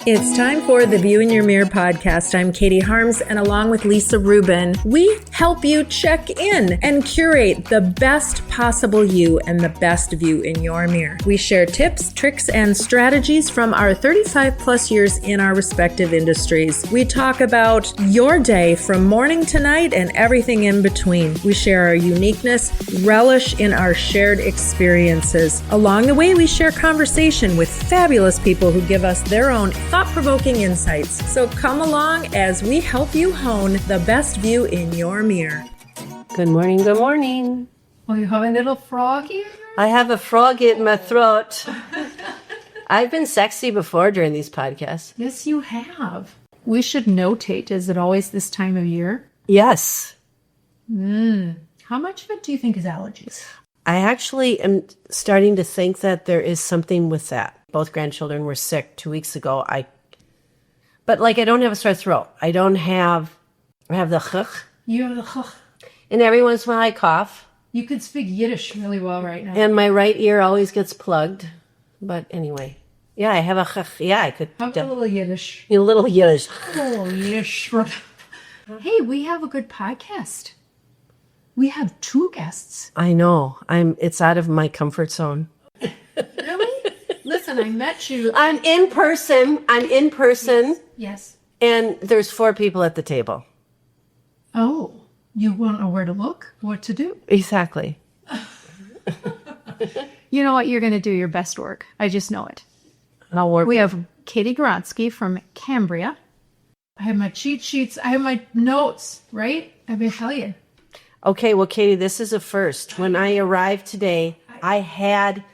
It's time for the View in Your Mirror podcast. I'm Katie Harms, and along with Lisa Rubin, we help you check in and curate the best possible you and the best view in your mirror. We share tips, tricks, and strategies from our 35 plus years in our respective industries. We talk about your day from morning to night and everything in between. We share our uniqueness, relish in our shared experiences. Along the way, we share conversation with fabulous people who give us their own thought-provoking insights. So come along as we help you hone the best view in your mirror. Good morning, good morning. Oh, you have a little froggy? I have a frog in my throat. I've been sexy before during these podcasts. Yes, you have. We should notate, is it always this time of year? Yes. How much of it do you think is allergies? I actually am starting to think that there is something with that. Both grandchildren were sick 2 weeks ago. But I don't have a sore throat. I have the chuk. You have the chuk. And every once in a while I cough. You could speak Yiddish really well right now. And my right ear always gets plugged. But anyway, yeah, I have a chuk. Yeah, I could. Have a little Yiddish. A little Yiddish. Oh, Yiddish. Hey, we have a good podcast. We have 2 guests. I know. It's out of my comfort zone. Really? Listen, I met you. I'm in person. Yes. And there's 4 people at the table. Oh, you won't know where to look, what to do. Exactly. You know what? You're going to do your best work. I just know it. I'll work. We have Katie Hronski from Cambria. I have my cheat sheets. I have my notes, right? I'm going to tell you. Okay, well, Katie, this is a first. When I arrived today, I had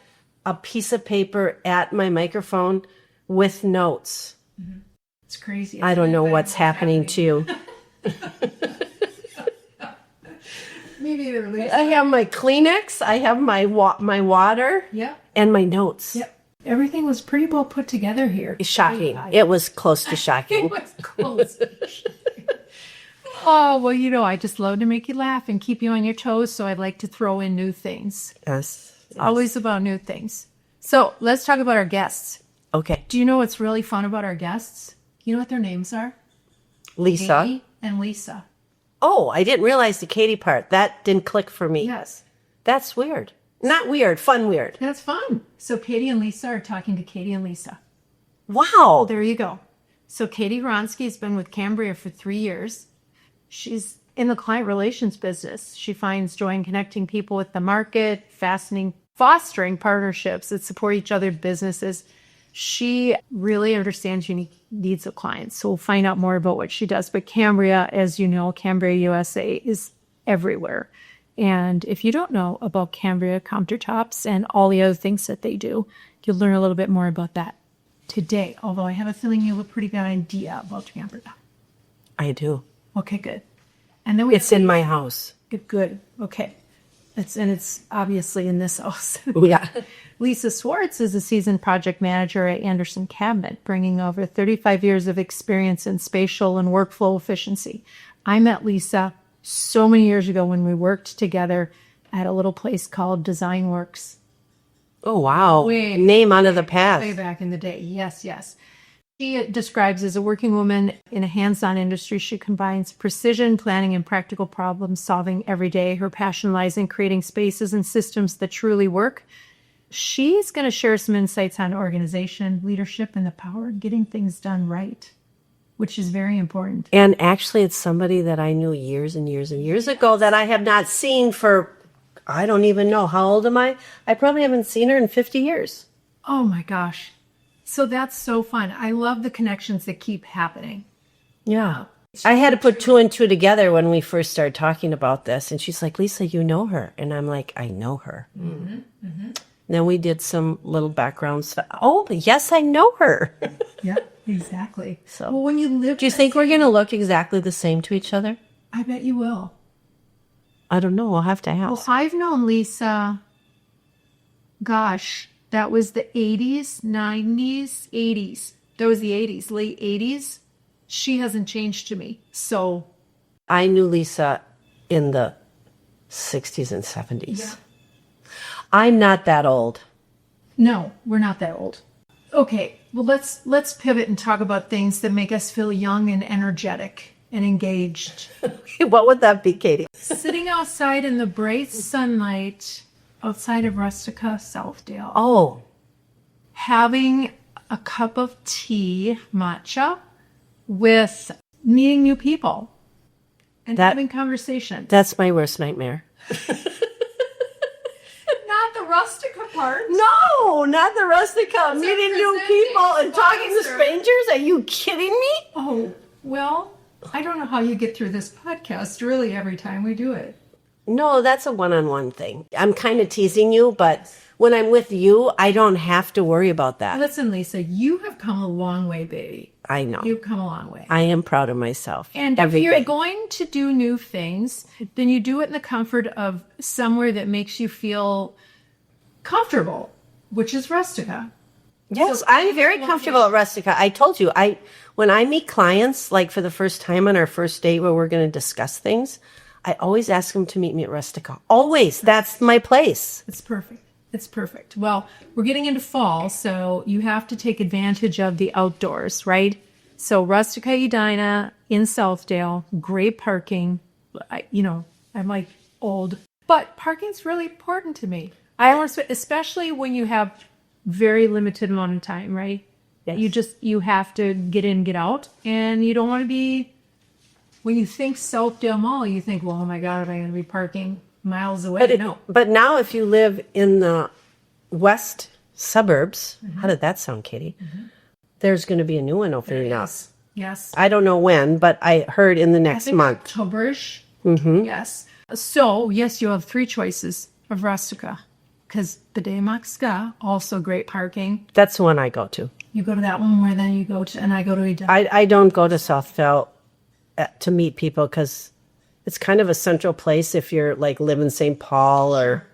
a piece of paper at my microphone with notes. It's crazy. I don't know what's happening to you. Maybe they're late. I have my Kleenex, I have my water, Yeah. and my notes. Yep. Everything was pretty well put together here. It's shocking. It was close to shocking. It was close. Oh, well, I just love to make you laugh and keep you on your toes, so I'd like to throw in new things. Yes. Always about new things. So let's talk about our guests. Okay. Do you know what's really fun about our guests? You know what their names are? Lisa. Katie and Lisa. Oh, I didn't realize the Katie part. That didn't click for me. Yes. That's weird. Not weird, fun weird. That's fun. So Katie and Lisa are talking to Katie and Lisa. Wow. There you go. So Katie Hronski has been with Cambria for 3 years. She's in the client relations business. She finds joy in connecting people with the market, fostering partnerships that support each other's businesses. She really understands unique needs of clients. So we'll find out more about what she does. But Cambria, as you know, Cambria USA is everywhere. And if you don't know about Cambria countertops and all the other things that they do, you'll learn a little bit more about that today. Although I have a feeling you have a pretty good idea about Cambria. I do. Okay, good. And then we It's in my house. good. Okay. It's obviously in this house. Yeah. Lisa Swartz is a seasoned project manager at Andersen Cabinet, bringing over 35 years of experience in spatial and workflow efficiency. I met Lisa so many years ago when we worked together at a little place called Design Works. Oh, wow. Way- Name out of the past. Way back in the day. Yes. She describes as a working woman in a hands-on industry. She combines precision planning and practical problem solving every day. Her passion lies in creating spaces and systems that truly work. She's going to share some insights on organization, leadership, and the power of getting things done right, which is very important. And actually, it's somebody that I knew years and years and years ago that I have not seen for, I don't even know. How old am I? I probably haven't seen her in 50 years. Oh my gosh. So that's so fun. I love the connections that keep happening. Yeah. I had to put 2 and 2 together when we first started talking about this. And she's like, Lisa, you know her. And I'm like, I know her. Then we did some little background stuff. Oh, yes, I know her. Yeah, exactly. So, Well, when you live, do you think we're going to look exactly the same to each other? I bet you will. I don't know. We'll have to Well, ask. I've known Lisa, gosh, that was the 80s, 90s, 80s. That was the 80s, late 80s. She hasn't changed to me. So I knew Lisa in the 60s and 70s. Yeah. I'm not that old. no, we're not that old. Okay, well let's pivot and talk about things that make us feel young and energetic and engaged. What would that be, Katie? Sitting outside in the bright sunlight outside of Rustica, Southdale. Oh, Having a cup of tea, matcha, with meeting new people and having conversation. that's my worst nightmare. Not the Rustica part. No, not the Rustica. Meeting new people and talking to strangers. Are you kidding me? Oh, well, I don't know how you get through this podcast really every time we do it. No, that's a one-on-one thing. I'm kind of teasing you, but when I'm with you, I don't have to worry about that. Listen, Lisa, you have come a long way, baby. I know. You've come a long way. I am proud of myself. And if you're going to do new things, then you do it in the comfort of somewhere that makes you feel comfortable, which is Rustica. Yes, I'm very comfortable at Rustica. I told you, when I meet clients, like for the first time on our first date where we're going to discuss things, I always ask them to meet me at Rustica. Always. That's my place. It's perfect. It's perfect. Well, we're getting into fall, so you have to take advantage of the outdoors, right? So Rustica Edina in Southdale, great parking. I'm like old, but parking's really important to me. I want to, especially when you have very limited amount of time, right? Yes. You have to get in, get out, and you don't want to be. When you think Southdale Mall, you think, well, oh my God, am I going to be parking miles away? But now if you live in the west suburbs, how did that sound, Katie? There's going to be a new one opening up. Yes. I don't know when, but I heard in the next month. October-ish. Yes. So, yes, you have three choices of Rustica. Because Bede Maxka, also great parking. That's the one I go to. You go to that one where then you go to, and I go to Edina. I don't go to Southdale to meet people because it's kind of a central place if you're like live in St. Paul or.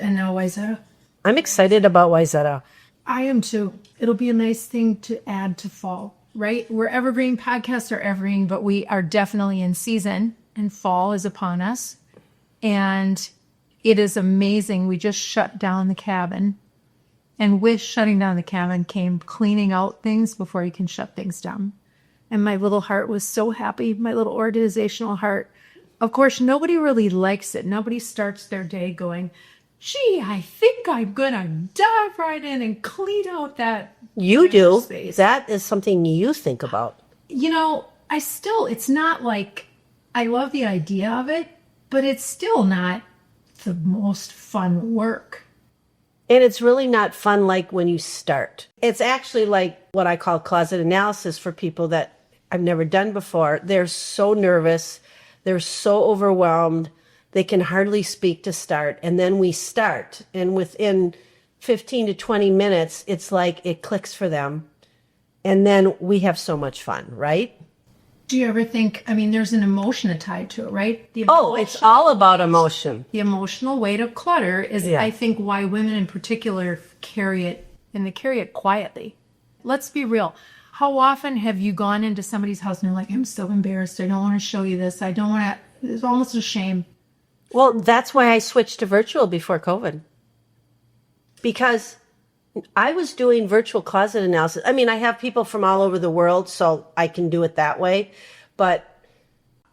And now Wayzata. I'm excited about Wayzata. I am too. It'll be a nice thing to add to fall, right? We're evergreen, podcasts are evergreen, but we are definitely in season and fall is upon us. And it is amazing. We just shut down the cabin. And with shutting down the cabin came cleaning out things before you can shut things down. And my little heart was so happy, my little organizational heart. Of course, nobody really likes it. Nobody starts their day going, gee, I think I'm going to dive right in and clean out that. You do. Space. That is something you think about. It's not like I love the idea of it, but it's still not the most fun work. And it's really not fun like when you start. It's actually like what I call closet analysis for people that I've never done before. They're so nervous. They're so overwhelmed. They can hardly speak to start. And then we start. And within 15 to 20 minutes, it's like it clicks for them. And then we have so much fun, right? Do you ever think, there's an emotion tied to it, right? It's all about emotion. The emotional weight of clutter is, I think, why women in particular carry it, and they carry it quietly. Let's be real. How often have you gone into somebody's house and you're like, I'm so embarrassed. I don't want to show you this. I don't want to. It's almost a shame. Well, that's why I switched to virtual before COVID. Because I was doing virtual closet analysis. I have people from all over the world, so I can do it that way. But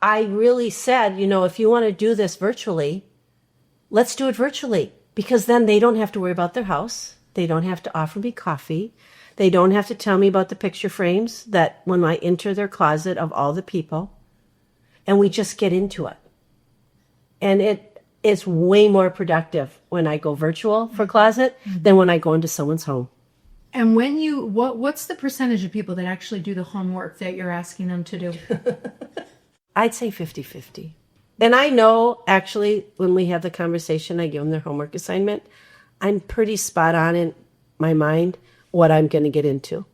I really said, if you want to do this virtually, let's do it virtually. Because then they don't have to worry about their house. They don't have to offer me coffee. They don't have to tell me about the picture frames that when I enter their closet of all the people. And we just get into it. And it is way more productive when I go virtual for closet than when I go into someone's home. And when what's the percentage of people that actually do the homework that you're asking them to do? I'd say 50-50. And I know, actually, when we have the conversation, I give them their homework assignment. I'm pretty spot on in my mind what I'm going to get into.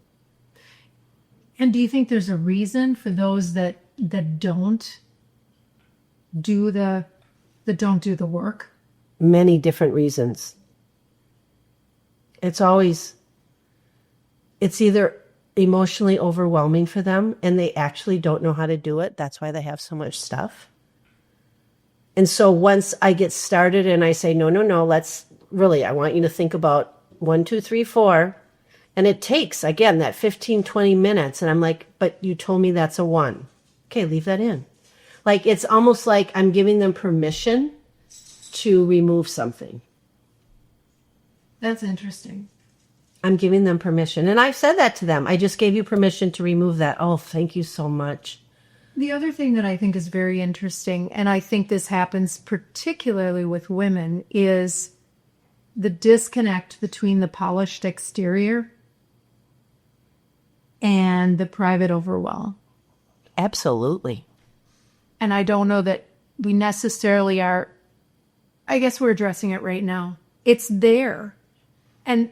And do you think there's a reason for those that don't do the work? Many different reasons. It's either emotionally overwhelming for them and they actually don't know how to do it. That's why they have so much stuff. And so once I get started and I say, no, let's really, I want you to think about 1, 2, 3, 4. And it takes, again, that 15, 20 minutes. And I'm like, but you told me that's a 1. Okay, leave that in. Like, it's almost like I'm giving them permission to remove something. That's interesting. I'm giving them permission. And I've said that to them. I just gave you permission to remove that. Oh, thank you so much. The other thing that I think is very interesting, and I think this happens particularly with women, is the disconnect between the polished exterior and the private overwhelm. Absolutely. And I don't know that we necessarily are, I guess we're addressing it right now. It's there. And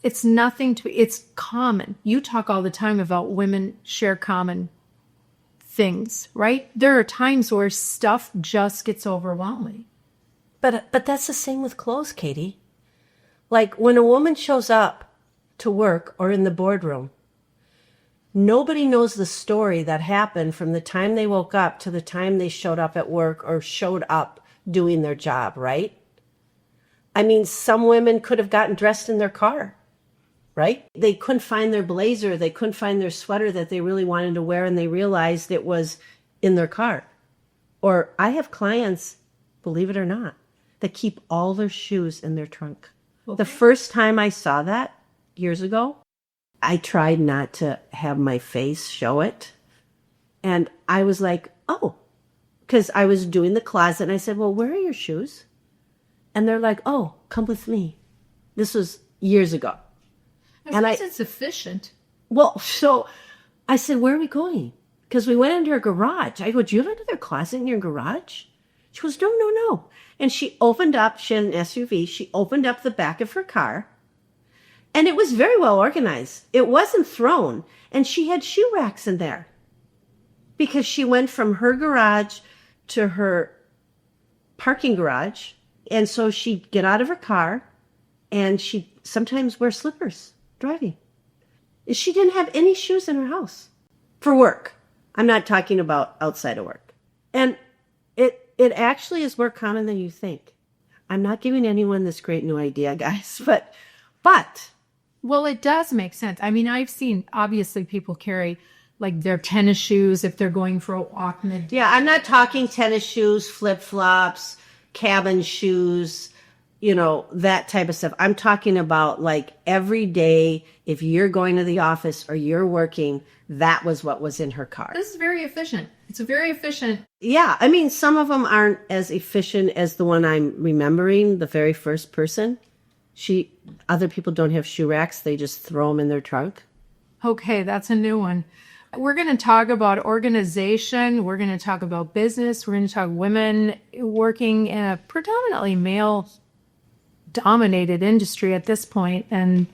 it's it's common. You talk all the time about women share common things, right? There are times where stuff just gets overwhelming. But that's the same with clothes, Katie. Like when a woman shows up to work or in the boardroom, nobody knows the story that happened from the time they woke up to the time they showed up at work or showed up doing their job, right? I mean, some women could have gotten dressed in their car, right? They couldn't find their blazer. They couldn't find their sweater that they really wanted to wear, and they realized it was in their car. Or I have clients, believe it or not, that keep all their shoes in their trunk. Okay. The first time I saw that years ago, I tried not to have my face show it. And I was like, oh, because I was doing the closet, and I said, well, where are your shoes? And they're like, oh, come with me. This was years ago. And it's efficient. Well, so I said, where are we going? Because we went into her garage. I go, do you have another closet in your garage? She goes, no. And she opened up, she had an SUV. She opened up the back of her car. And it was very well organized. It wasn't thrown. And she had shoe racks in there. Because she went from her garage to her parking garage. And so she'd get out of her car and she'd sometimes wear slippers driving. She didn't have any shoes in her house for work. I'm not talking about outside of work. And it actually is more common than you think. I'm not giving anyone this great new idea, guys, but. Well, it does make sense. I mean, I've seen, obviously, people carry like their tennis shoes if they're going for a walk in the day. Yeah, I'm not talking tennis shoes, flip-flops, cabin shoes, that type of stuff. I'm talking about like every day, if you're going to the office or you're working, that was what was in her car. This is very efficient. It's very efficient. Yeah. I mean, some of them aren't as efficient as the one I'm remembering, the very first person. Other people don't have shoe racks. They just throw them in their trunk. Okay. That's a new one. We're going to talk about organization. We're going to talk about business. We're going to talk women working in a predominantly male-dominated industry at this point and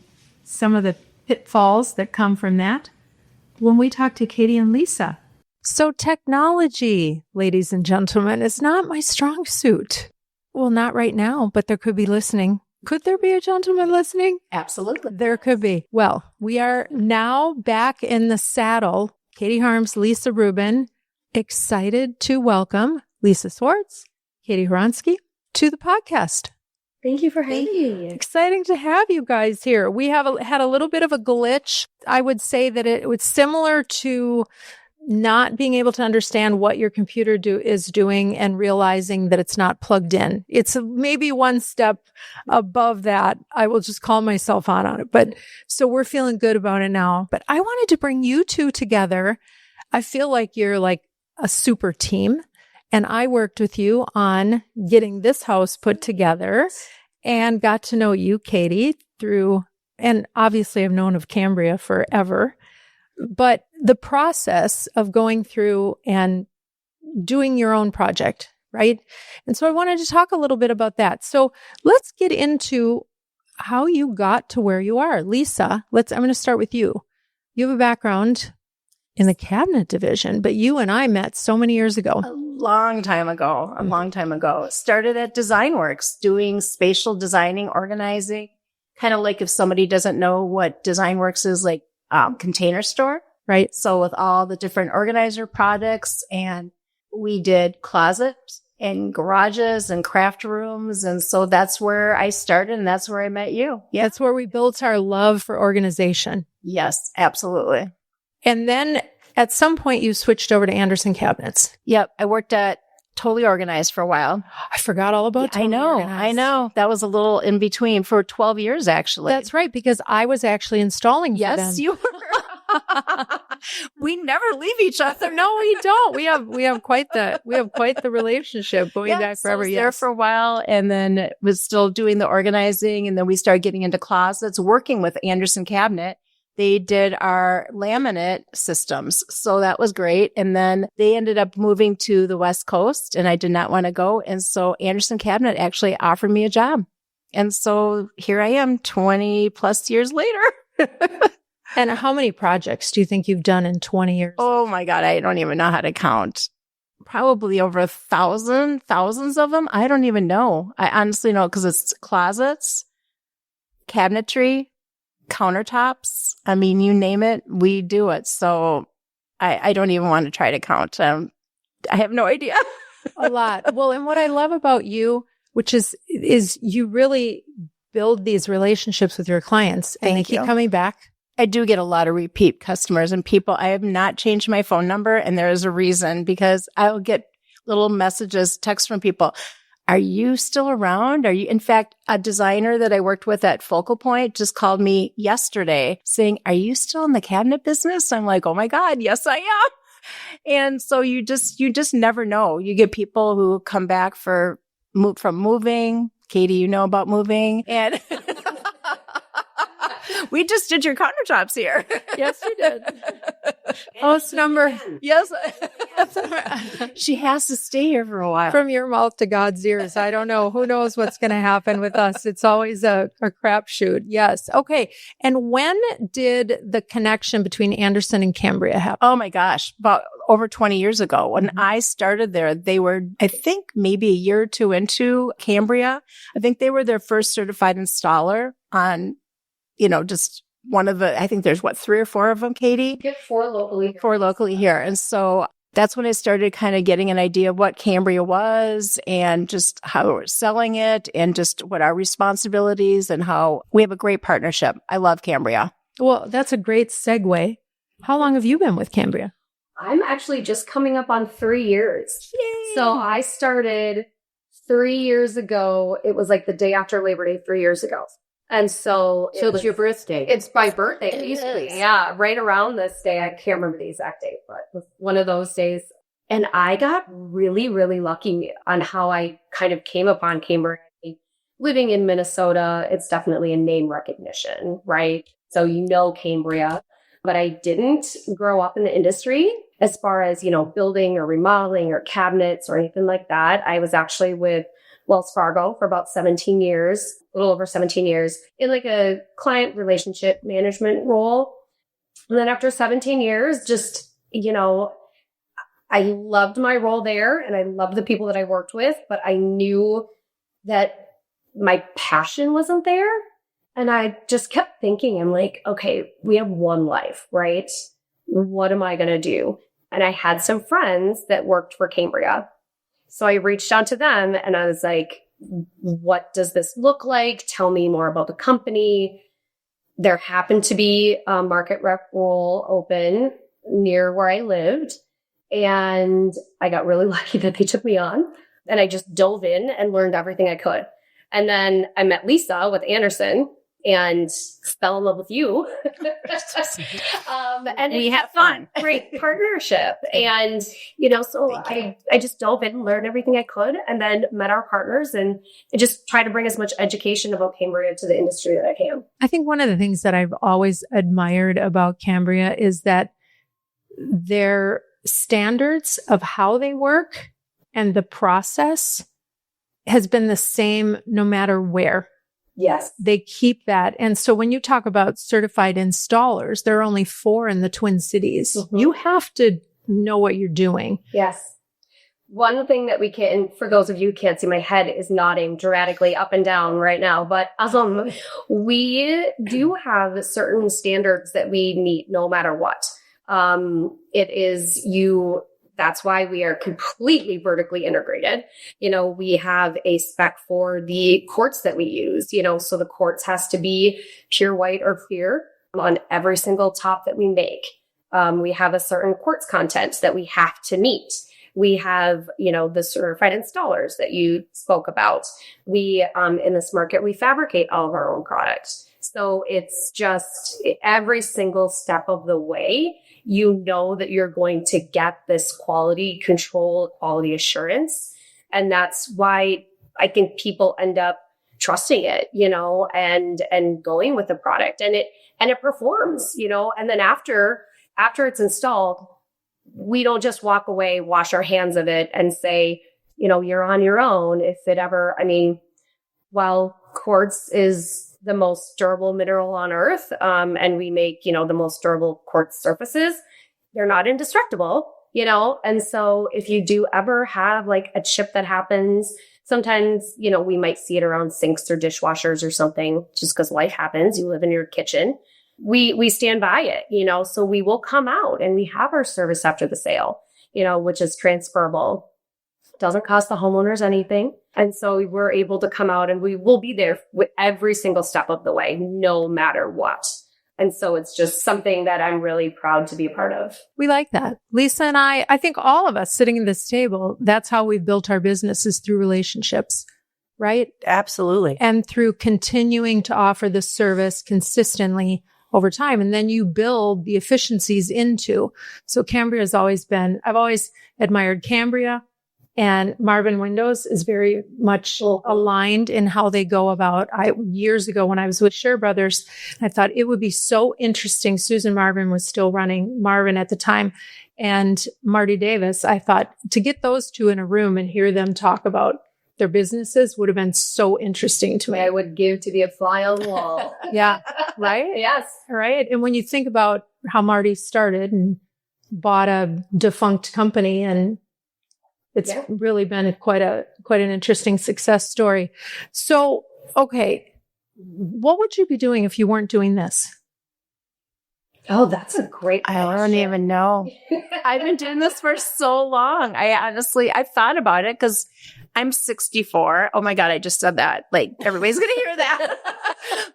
some of the pitfalls that come from that when we talk to Katie and Lisa. So technology, ladies and gentlemen, is not my strong suit. Well, not right now, but there could be listening. Could there be a gentleman listening? Absolutely. There could be. Well, we are now back in the saddle. Katie Harms, Lisa Rubin, excited to welcome Lisa Swartz, Katie Hronski to the podcast. Thank you for having me. Exciting to have you guys here. We have had a little bit of a glitch. I would say that it was similar to not being able to understand what your computer is doing and realizing that it's not plugged in. It's maybe one step above that. I will just call myself on it. But so we're feeling good about it now. But I wanted to bring you two together. I feel like you're like a super team. And I worked with you on getting this house put together and got to know you, Katie, and obviously I've known of Cambria forever. But the process of going through and doing your own project, right? And so I wanted to talk a little bit about that. So let's get into how you got to where you are. Lisa, I'm going to start with you. You have a background in the cabinet division, but you and I met so many years ago. A long time ago. Started at DesignWorks doing spatial designing, organizing. Kind of like if somebody doesn't know what DesignWorks is, like Container Store. Right. So with all the different organizer products, and we did closets and garages and craft rooms. And so that's where I started and that's where I met you. Yeah. That's where we built our love for organization. Yes, absolutely. And then at some point you switched over to Andersen Cabinets. Yep. I worked at Totally Organized for a while. I forgot all about I Totally know. Organized. I know. That was a little in between for 12 years, actually. That's right, because I was actually installing for them. yes, you were. We never leave each other. No, we don't. We have quite the relationship going back so I forever. was there for a while and then was still doing the organizing. And then we started getting into closets, working with Andersen Cabinet. They did our laminate systems. So that was great. And then they ended up moving to the West Coast and I did not want to go. And so Andersen Cabinet actually offered me a job. And so here I am 20 plus years later. And how many projects do you think you've done in 20 years? Oh my God. I don't even know how to count. Probably over 1,000, thousands of them. I don't even know. I honestly know because it's closets, cabinetry, countertops. I mean, you name it, we do it. So I don't even want to try to count. I have no idea. A lot. Well, and what I love about you, which is you really build these relationships with your clients and they keep coming back. I do get a lot of repeat customers and people. I have not changed my phone number and there is a reason because I'll get little messages, texts from people. Are you still around? In fact, a designer that I worked with at Focal Point just called me yesterday saying, are you still in the cabinet business? I'm like, oh my God, yes, I am. And so you just never know. You get people who come back from moving. Katie, you know about moving. And we just did your countertops here. Yes, you did. House number. Yes. She has to stay here for a while. From your mouth to God's ears. I don't know. Who knows what's going to happen with us? It's always a crapshoot. Yes. Okay. And when did the connection between Andersen and Cambria happen? Oh my gosh. About over 20 years ago. When I started there, they were, I think maybe a year or two into Cambria. I think they were their first certified installer on, just one of the, I think there's 3 or 4 of them, Katie? Get 4 locally. 4 locally here. And so that's when I started kind of getting an idea of what Cambria was and just how we're selling it and just what our responsibilities and how we have a great partnership. I love Cambria. Well, that's a great segue. How long have you been with Cambria? I'm actually just coming up on 3 years. Yay. So I started 3 years ago. It was like the day after Labor Day, 3 years ago. And so it's your birthday. It's my birthday, It basically. is. Yeah, right around this day. I can't remember the exact date, but it was one of those days. And I got really, really lucky on how I kind of came upon Cambria. Living in Minnesota, it's definitely a name recognition, right? So Cambria. But I didn't grow up in the industry as far as, building or remodeling or cabinets or anything like that. I was actually with Wells Fargo for about 17 years, a little over 17 years, in like a client relationship management role. And then after 17 years, just, I loved my role there and I loved the people that I worked with, but I knew that my passion wasn't there. And I just kept thinking, I'm like, okay, we have one life, right? What am I going to do? And I had some friends that worked for Cambria. So I reached out to them and I was like, what does this look like? Tell me more about the company. There happened to be a market rep role open near where I lived. And I got really lucky that they took me on. And I just dove in and learned everything I could. And then I met Lisa with Andersen and fell in love with you. And We had fun. Great partnership. And, so I just dove in and learned everything I could and then met our partners and just try to bring as much education about Cambria to the industry that I can. I think one of the things that I've always admired about Cambria is that their standards of how they work and the process has been the same no matter where. Yes. They keep that. And so when you talk about certified installers, there are only 4 in the Twin Cities. Mm-hmm. You have to know what you're doing. Yes. One thing that we can, for those of you who can't see, my head is nodding dramatically up and down right now, but we do have certain standards that we meet no matter what. It is That's why we are completely vertically integrated. We have a spec for the quartz that we use, so the quartz has to be pure white or clear on every single top that we make. We have a certain quartz content that we have to meet. We have, the certified installers that you spoke about. We, in this market, we fabricate all of our own products. So it's just every single step of the way, that you're going to get this quality control, quality assurance. And that's why I think people end up trusting it, and going with the product, and it performs, and then after it's installed, we don't just walk away, wash our hands of it and say, you're on your own. If it ever, while quartz is the most durable mineral on earth, and we make, the most durable quartz surfaces, they're not indestructible, and so if you do ever have like a chip that happens, sometimes, we might see it around sinks or dishwashers or something, just because life happens. You live in your kitchen. We stand by it, so we will come out and we have our service after the sale, which is transferable. Doesn't cost the homeowners anything. And so we're able to come out and we will be there with every single step of the way, no matter what. And so it's just something that I'm really proud to be a part of. We like that. Lisa and I think all of us sitting at this table, that's how we've built our businesses, through relationships, right? Absolutely. And through continuing to offer the service consistently over time. And then you build the efficiencies into. So Cambria has always been, I've always admired Cambria, and Marvin Windows is very much aligned in how they go about. Years ago when I was with Sher Brothers, I thought it would be so interesting. Susan Marvin was still running Marvin at the time, and Marty Davis. I thought to get those two in a room and hear them talk about their businesses would have been so interesting to me. I would give to be a fly on the wall. Yeah. Right? Yes. Right. And when you think about how Marty started and bought a defunct company, and it's really been quite an interesting success story. So, okay, what would you be doing if you weren't doing this? Oh, that's a great question. I don't even know. I've been doing this for so long. I've thought about it because I'm 64. Oh my God, I just said that. Like, everybody's going to hear that.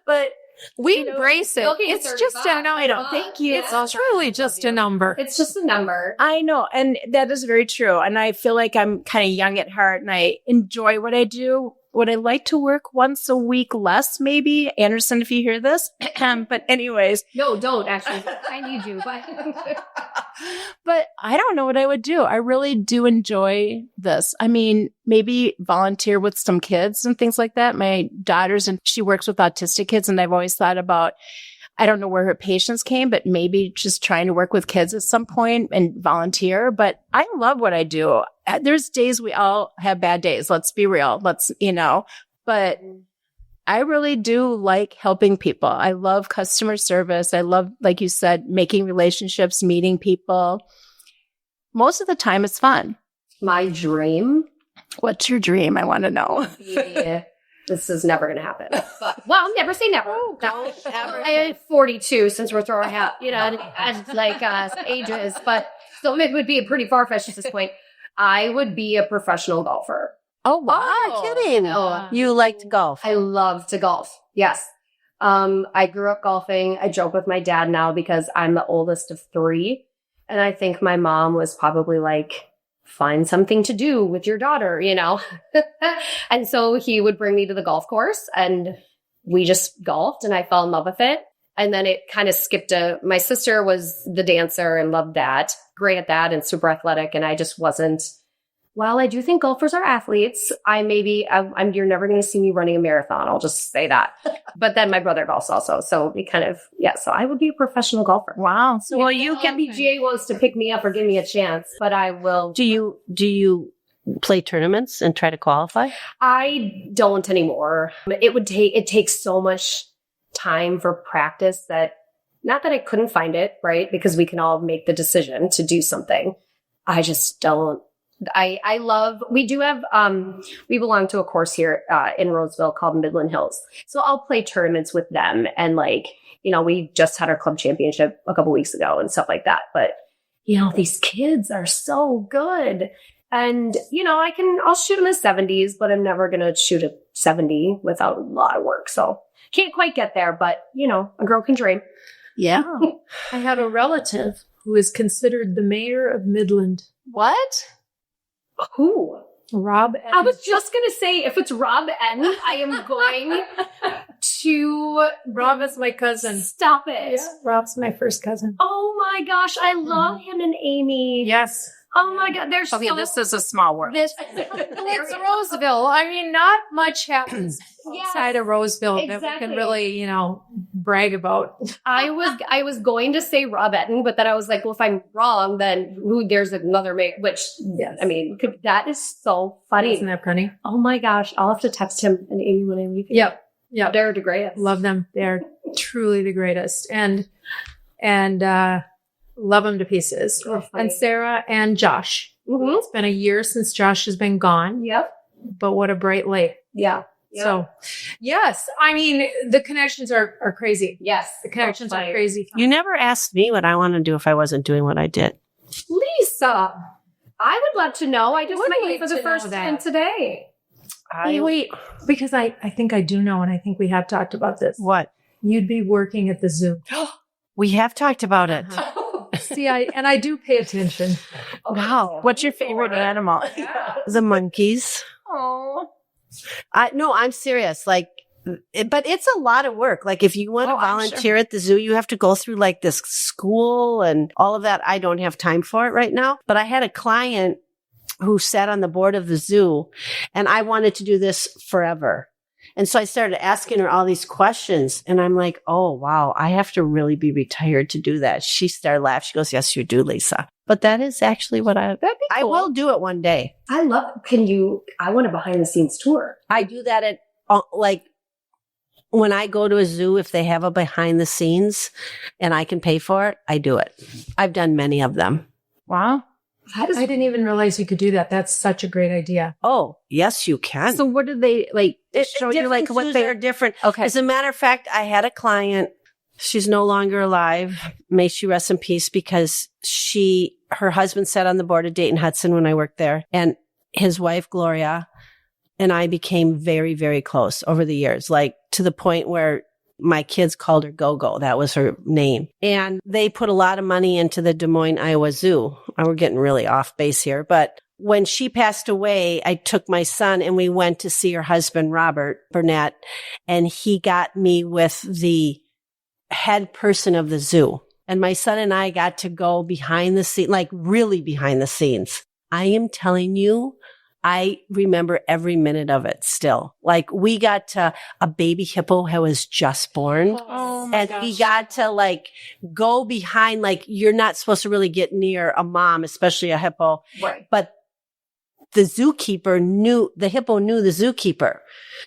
But we embrace it. It's just a number. I don't. Thank you. It's truly just a number. It's just a number. I know. And that is very true. And I feel like I'm kind of young at heart and I enjoy what I do. Would I like to work once a week less, maybe? Andersen, if you hear this. But anyways. No, don't actually. I need you. But I don't know what I would do. I really do enjoy this. Maybe volunteer with some kids and things like that. My daughter's, and she works with autistic kids, and I've always thought about, I don't know where her patients came, but maybe just trying to work with kids at some point and volunteer. But I love what I do. There's days we all have bad days. Let's be real. But I really do like helping people. I love customer service. I love, like you said, making relationships, meeting people. Most of the time it's fun. My dream. What's your dream? I want to know. Yeah. This is never going to happen. But, well, never say never. Oh, don't ever. I am 42 since we're throwing out, and like ages. But so it would be pretty far-fetched at this point. I would be a professional golfer. Oh, wow. Kidding. Oh, You like to golf. I love to golf. Yes. I grew up golfing. I joke with my dad now because I'm the oldest of three. And I think my mom was probably like, find something to do with your daughter, And so he would bring me to the golf course and we just golfed and I fell in love with it. And then it kind of skipped my sister was the dancer and loved that, great at that and super athletic. And I just wasn't. Well, I do think golfers are athletes. You're never going to see me running a marathon. I'll just say that. But then my brother golfs also. So we so I would be a professional golfer. Wow. So, well, you can PGA wants to pick me up or give me a chance, but I will. Do you play tournaments and try to qualify? I don't anymore. It takes so much time for practice that, not that I couldn't find it, right? Because we can all make the decision to do something. I just don't. We do have, we belong to a course here, in Roseville called Midland Hills. So I'll play tournaments with them. And we just had our club championship a couple weeks ago and stuff like that. But, these kids are so good. And, I'll shoot them as 70s, but I'm never going to shoot a 70 without a lot of work. So can't quite get there, but, a girl can dream. Yeah. I had a relative who is considered the mayor of Midland. What? Who? Rob. I was just going to say, if it's Rob N, I am going to... Rob is my cousin. Stop it. Yeah, Rob's my first cousin. Oh my gosh, I love him and Amy. Yes. Oh my God, they're so... This is a small world. It's Roseville. I mean, not much happens outside of Roseville that we exactly. can really, brag about. I was going to say Rob Etten, but then I was like, well, if I'm wrong, then there's another mayor, which, Yes. I mean, that is so funny. Isn't that funny? Oh my gosh, I'll have to text him and Amy when I leave. Yep. They're the greatest. Love them. They're truly the greatest. And love them to pieces. Oh, funny. And Sarah and Josh. Mhm. It's been a year since Josh has been gone, Yep. but what a bright light. Yeah. Yep. So, yes, I mean, the connections are crazy. Yes. The connections Oh, are funny. crazy. You never asked me what I want to do if I wasn't doing what I did. Lisa, I would love to know. I just Would met you like for the to first know time that. today. Wait, because I think I do know, and I think we have talked about this. What? You'd be working at the zoo. We have talked about it. See, I do pay attention. Wow. What's your favorite animal? The monkeys. Oh. No, I'm serious. But it's a lot of work. Like if you want to volunteer at the zoo, you have to go through like this school and all of that. I don't have time for it right now. But I had a client who sat on the board of the zoo and I wanted to do this forever. And so I started asking her all these questions and I'm like, oh, wow, I have to really be retired to do that. She started laughing. She goes, yes, you do, Lisa. But that is actually what I will do it one day. I want a behind the scenes tour. I do that at when I go to a zoo, if they have a behind the scenes and I can pay for it, I do it. I've done many of them. Wow. I didn't even realize you could do that. That's such a great idea. Oh, yes, you can. So what did they show you like what they're different? Okay. As a matter of fact, I had a client. She's no longer alive. May she rest in peace because her husband sat on the board of Dayton Hudson when I worked there, and his wife, Gloria, and I became very, very close over the years, like to the point where my kids called her Go-Go. That was her name. And they put a lot of money into the Des Moines, Iowa Zoo. We're getting really off base here. But when she passed away, I took my son and we went to see her husband, Robert Burnett, and he got me with the head person of the zoo. And my son and I got to go behind the scenes, like really behind the scenes. I am telling you, I remember every minute of it still. Like we got to a baby hippo who was just born. Oh and we got to like go behind, like you're not supposed to really get near a mom, especially a hippo. Right. But the hippo knew the zookeeper.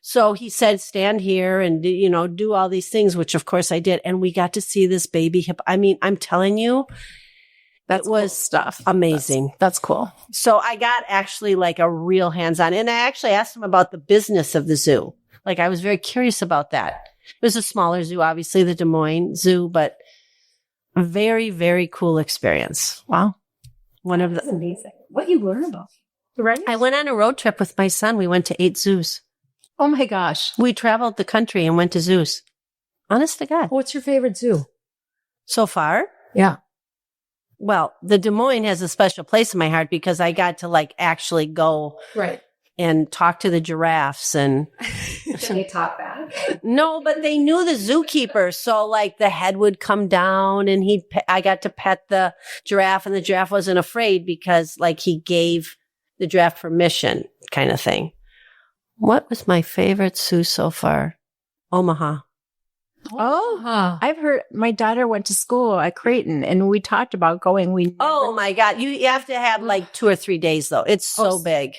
So he said, stand here and, do all these things, which of course I did. And we got to see this baby hippo. I mean, I'm telling you, That was cool stuff. Amazing. That's cool. So I got actually like a real hands-on, and I actually asked him about the business of the zoo. Like I was very curious about that. It was a smaller zoo, obviously the Des Moines Zoo, but a very, very cool experience. Wow. That's amazing. What you learn about. Right? I went on a road trip with my son. We went to 8 zoos. Oh my gosh. We traveled the country and went to zoos. Honest to God. What's your favorite zoo? So far? Yeah. Well, the Des Moines has a special place in my heart because I got to like actually go Right. and talk to the giraffes and Did they talk back? no, but they knew the zookeeper. So like the head would come down and I got to pet the giraffe and the giraffe wasn't afraid because like he gave the giraffe permission kind of thing. What was my favorite zoo so far? Omaha. Oh, I've heard my daughter went to school at Creighton and we talked about going. Oh my God. You have to have like 2 or 3 days though. It's so big.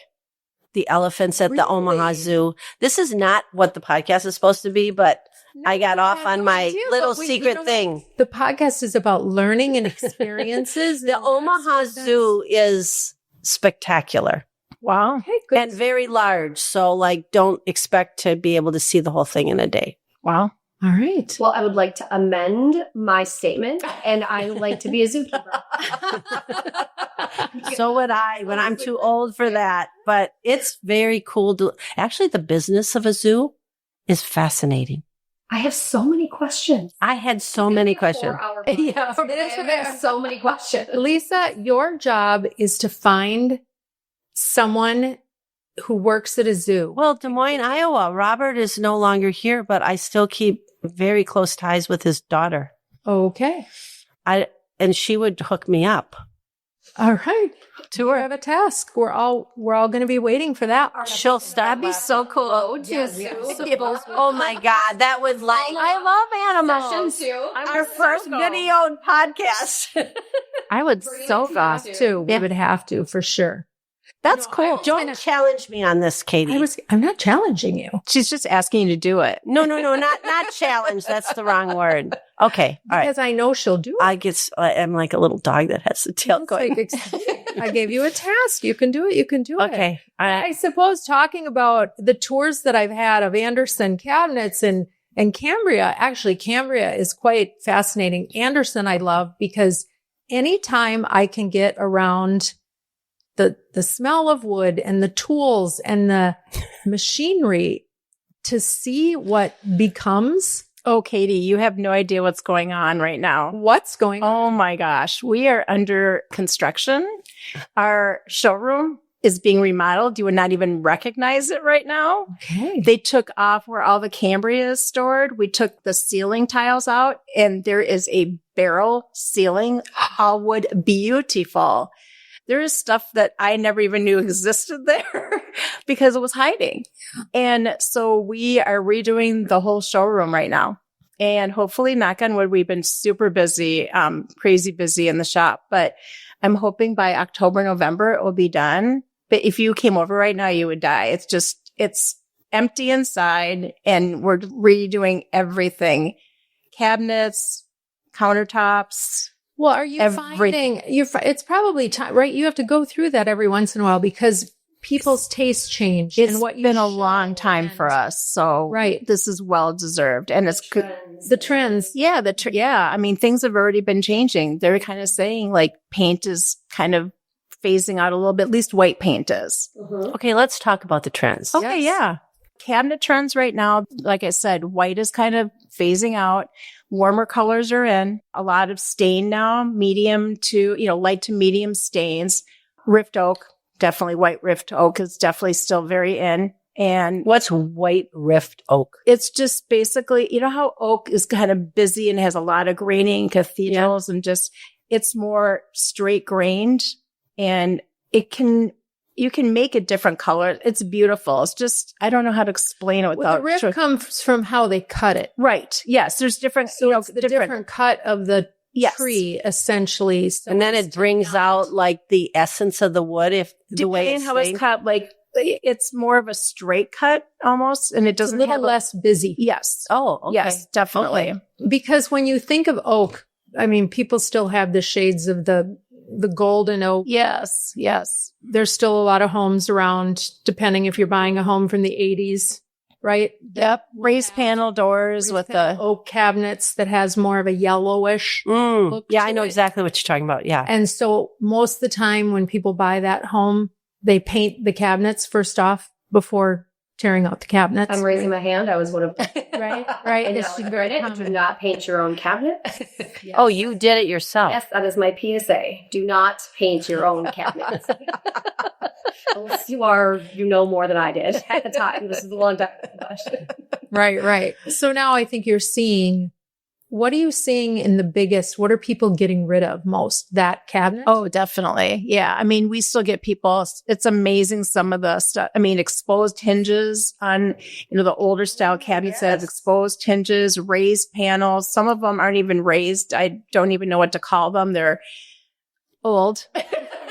The elephants at the Omaha Zoo. This is not what the podcast is supposed to be, but I got off on my little secret thing. The podcast is about learning and experiences. The Omaha Zoo is spectacular. Wow. Okay, good. And very large. So like don't expect to be able to see the whole thing in a day. Wow. All right. Well, I would like to amend my statement, and I would like to be a zookeeper. So would I when I'm too old for that. But it's very cool to actually the business of a zoo is fascinating. I have so many questions. I had so many questions. Yeah, I have so many questions. Lisa, your job is to find someone who works at a zoo. Well, Des Moines, Iowa, Robert is no longer here, but I still keep very close ties with his daughter. Okay. And she would hook me up. All right. You have a task. We're all going to be waiting for that. She'll start. That'd be so cool. Oh my God. That would I love animals. Our first videoed podcast. I would so go. Us too. We would have to for sure. That's cool. Don't challenge me on this, Katie. I'm not challenging you. She's just asking you to do it. No, not challenge. That's the wrong word. Okay. All right. Because I know she'll do it. I'm like a little dog that has the tail going. I gave you a task. You can do it. You can do it. Okay. All right. I suppose talking about the tours that I've had of Andersen Cabinets and Cambria, actually Cambria is quite fascinating. Andersen I love because anytime I can get around the smell of wood and the tools and the machinery to see what becomes. Oh, Katie, you have no idea what's going on right now. What's going on? Oh my gosh. We are under construction. Our showroom is being remodeled. You would not even recognize it right now. Okay. They took off where all the Cambria is stored. We took the ceiling tiles out and there is a barrel ceiling, all wood, beautiful. There is stuff that I never even knew existed there because it was hiding. And so we are redoing the whole showroom right now. And hopefully, knock on wood, we've been super busy, crazy busy in the shop. But I'm hoping by October, November, it will be done. But if you came over right now, you would die. It's empty inside and we're redoing everything. Cabinets, countertops. Well, are you finding it's probably time, right? You have to go through that every once in a while because people's tastes change. It's been a long time for us. So right. This is well deserved. And it's good. The trends. Yeah. I mean, things have already been changing. They're kind of saying like paint is kind of phasing out a little bit, at least white paint is. Mm-hmm. Okay. Let's talk about the trends. Okay. Yes. Yeah. Cabinet trends right now, like I said, white is kind of phasing out. Warmer colors are in. A lot of stain now, medium to, light to medium stains. Rift oak, definitely white rift oak is definitely still very in. And what's white rift oak? It's just basically, how oak is kind of busy and has a lot of graining, cathedrals, and just, it's more straight grained and you can make a different color. It's beautiful. It's just, I don't know how to explain it without. The rift comes from how they cut it. Right. Yes. There's different, it's the different cut of the tree, essentially. So and then it brings out like the essence of the wood the way it's how it's cut, like it's more of a straight cut almost, and it doesn't have a little less busy. Yes. Oh, okay. Yes, definitely. Okay. Because when you think of oak, I mean, people still have the shades of the golden oak. Yes. Yes. There's still a lot of homes around, depending if you're buying a home from the 80s, right? Yep. Raised panel doors with the oak cabinets that has more of a yellowish look. Yeah, I know exactly what you're talking about. Yeah. And so most of the time when people buy that home, they paint the cabinets first off before tearing out the cabinets. I'm raising my hand. I was one of them. Right. And it's very common. Do not paint your own cabinet. Yes. Oh, you did it yourself. Yes, that is my PSA. Do not paint your own cabinets. Unless you know more than I did at the time. This is a long time. Right. So now I think you're seeing, what are you seeing in the biggest, what are people getting rid of most? That cabinet? Oh, definitely. Yeah. I mean, we still get people, it's amazing some of the stuff. I mean, exposed hinges on, the older style cabinets that have exposed hinges, raised panels. Some of them aren't even raised. I don't even know what to call them. They're old.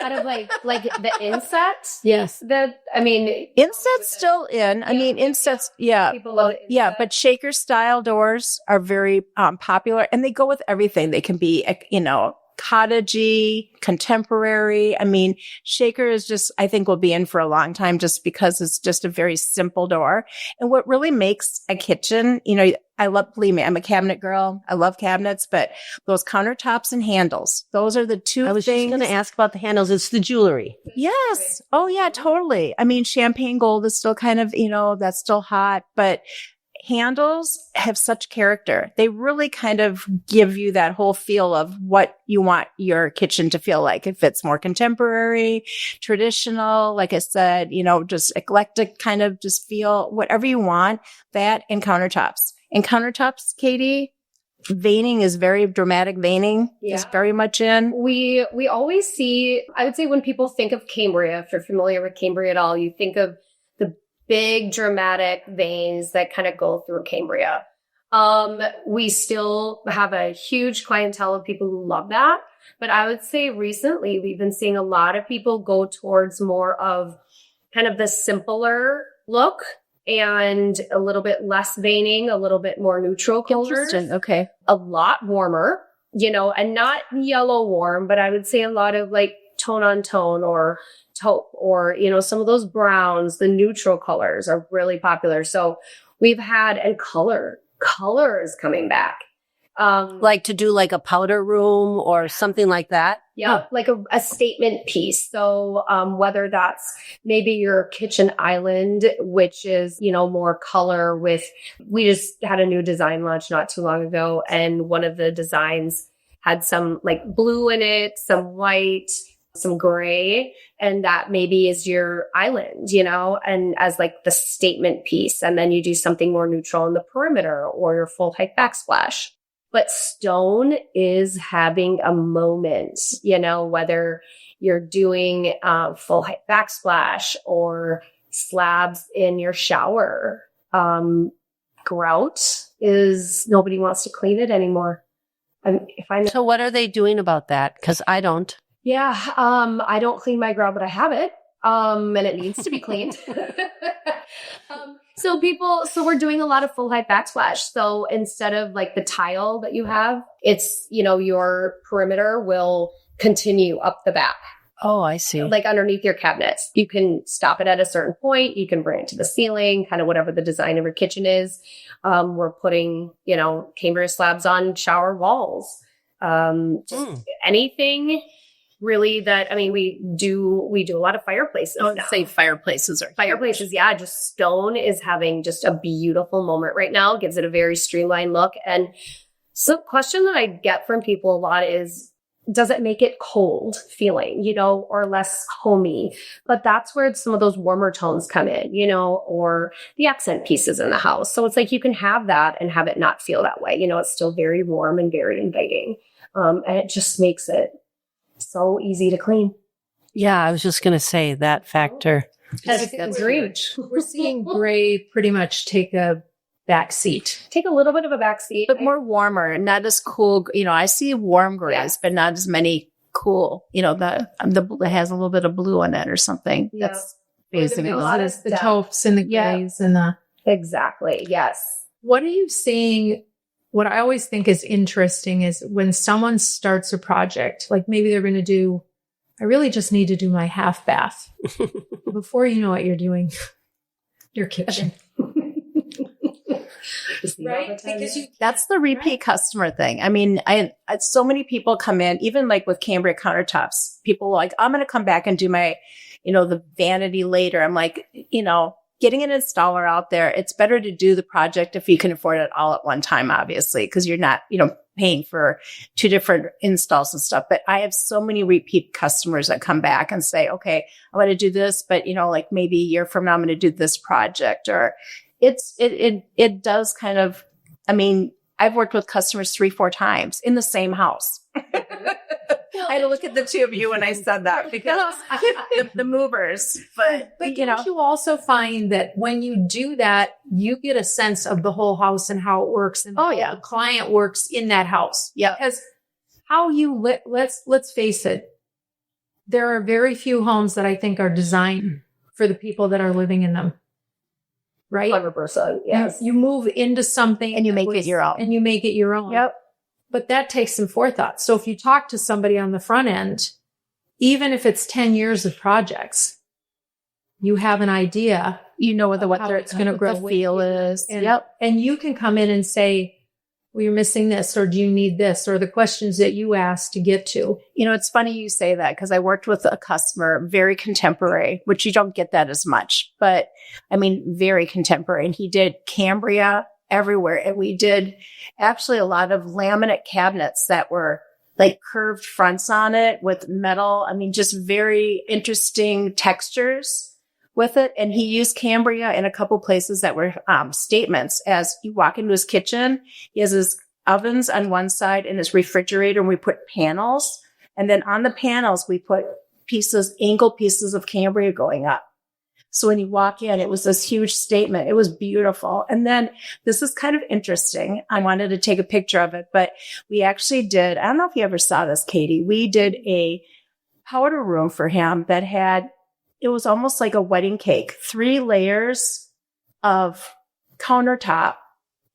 Kind of like the insets. Yes. Insets still in. I mean, insets. Yeah. People love it. Yeah. But shaker style doors are very popular and they go with everything. They can be, cottagey, contemporary. I mean, Shaker is just, I think will be in for a long time just because it's just a very simple door. And what really makes a kitchen, believe me, I'm a cabinet girl. I love cabinets, but those countertops and handles, those are the two things. I was just going to ask about the handles. It's the jewelry. Yes. Oh yeah, totally. I mean, champagne gold is still kind of, that's still hot, but handles have such character. They really kind of give you that whole feel of what you want your kitchen to feel like. If it's more contemporary, traditional, like I said, just eclectic kind of just feel, whatever you want, that and countertops. And countertops, Katie, veining is very dramatic. Veining is very much in. We always see, I would say when people think of Cambria, if you're familiar with Cambria at all, you think of the big dramatic veins that kind of go through Cambria. We still have a huge clientele of people who love that. But I would say recently we've been seeing a lot of people go towards more of kind of the simpler look and a little bit less veining, a little bit more neutral colors. Okay. A lot warmer, and not yellow warm, but I would say a lot of like tone on tone or taupe or, some of those browns, the neutral colors are really popular. So we've had, and color is coming back. Like to do like a powder room or something like that? Yeah, like a statement piece. So whether that's maybe your kitchen island, which is, more color we just had a new design launch not too long ago. And one of the designs had some like blue in it, some white, some gray. And that maybe is your island, and as like the statement piece. And then you do something more neutral in the perimeter or your full height backsplash. But stone is having a moment, whether you're doing full height backsplash or slabs in your shower. Grout is, nobody wants to clean it anymore. So what are they doing about that? Because I don't. Yeah, I don't clean my grout, but I have it. And it needs to be cleaned. So we're doing a lot of full height backsplash. So instead of like the tile that you have, it's, your perimeter will continue up the back. Oh, I see. Like underneath your cabinets. You can stop it at a certain point. You can bring it to the ceiling, kind of whatever the design of your kitchen is. We're putting, Cambria slabs on shower walls. Anything really that, we do a lot of fireplaces. I would say fireplaces are fireplaces. Yeah. Just stone is having just a beautiful moment right now. Gives it a very streamlined look. And so question that I get from people a lot is, does it make it cold feeling, or less homey? But that's where some of those warmer tones come in, or the accent pieces in the house. So it's like you can have that and have it not feel that way. It's still very warm and very inviting. And it just makes it so easy to clean. Yeah, I was just going to say that factor. Agreed. We're seeing gray pretty much take a back seat. Take a little bit of a back seat. But more warmer, not as cool. I see warm grays, but not as many cool, that has a little bit of blue in it or something. Yeah. That's basically A lot of the taupes and the grays and the... Exactly. Yes. What are you seeing? What I always think is interesting is when someone starts a project, like maybe they're going to I really just need to do my half bath. Before you know what you're doing, your kitchen. Right? Because that's the repeat customer thing. So many people come in, even like with Cambria countertops, people are like, I'm going to come back and do my, the vanity later. I'm like, getting an installer out there, it's better to do the project if you can afford it all at one time, obviously, because you're not, paying for two different installs and stuff. But I have so many repeat customers that come back and say, okay, I want to do this, but like maybe a year from now, I'm going to do this project. Or it does kind of, I've worked with customers 3-4 times in the same house. I had to look at the two of you when I said that because the movers, but don't you also find that when you do that, you get a sense of the whole house and how it works and how the client works in that house? Yeah. Because let's face it, there are very few homes that I think are designed for the people that are living in them. Right? 100%. Yes. You move into something and you make it your own. And you make it your own. Yep. but that takes some forethought. So if you talk to somebody on the front end, even if it's 10 years of projects, you have an idea. You know what it's going to grow. The feel is. And you can come in and say, well, you're missing this, or do you need this, or the questions that you asked to get to. You know, it's funny you say that because I worked with a customer, very contemporary, which you don't get that as much, but I mean, very contemporary. And he did Cambria everywhere. And we did actually a lot of laminate cabinets that were like curved fronts on it with metal. I mean, just very interesting textures with it. And he used Cambria in a couple places that were statements. As you walk into his kitchen, he has his ovens on one side and his refrigerator, and we put panels. And then on the panels, we put angled pieces of Cambria going up. So when you walk in, it was this huge statement. It was beautiful. And then this is kind of interesting. I wanted to take a picture of it, but we actually did, I don't know if you ever saw this, Katie. We did a powder room for him that had, it was almost like a wedding cake, 3 layers of countertop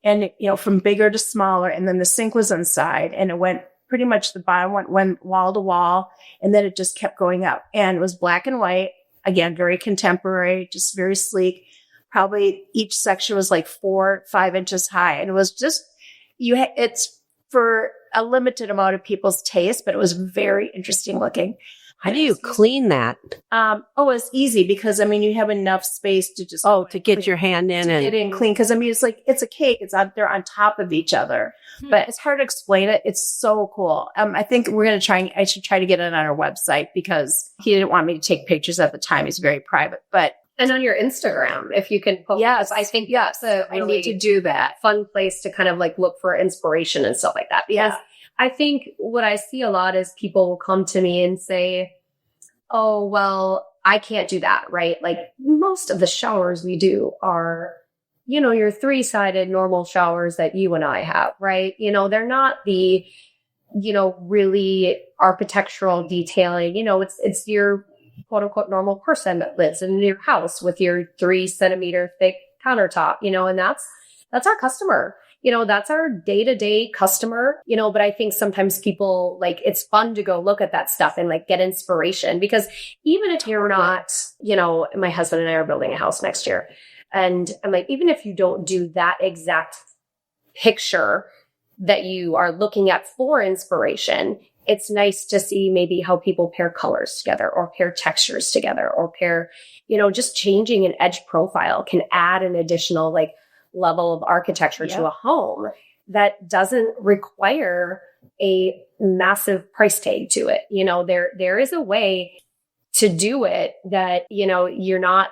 and, you know, from bigger to smaller. And then the sink was inside, and it went pretty much, the bottom went wall to wall. And then it just kept going up, and it was black and white. Again, very contemporary, just very sleek. Probably each section was like 4 or 5 inches high. And it was just, it's for a limited amount of people's taste, but it was very interesting looking. How do you clean that? It's easy because, I mean, you have enough space to just to get your hand in and get in clean. Because, I mean, it's like, it's a cake. It's out there on top of each other, but it's hard to explain it. It's so cool. I think I should try to get it on our website because he didn't want me to take pictures at the time. He's very private, and on your Instagram, if you can post. Yes, I think that's a I really need to do that. fun place to kind of like look for inspiration and stuff like that. Because I think what I see a lot is people will come to me and say, oh, well, I can't do that, right? Like most of the showers we do are, you know, your 3-sided normal showers that you and I have, right? You know, they're not the, you know, really architectural detailing. You know, it's your quote unquote normal person that lives in your house with your 3-centimeter thick countertop, you know, and that's our customer. You know, that's our day-to-day customer, you know, but I think sometimes people like, it's fun to go look at that stuff and like get inspiration, because even if you're not, you know, my husband and I are building a house next year, and I'm like, even if you don't do that exact picture that you are looking at for inspiration, it's nice to see maybe how people pair colors together or pair textures together or pair, you know, just changing an edge profile can add an additional like level of architecture to a home that doesn't require a massive price tag to it. You know, there is a way to do it that, you know, you're not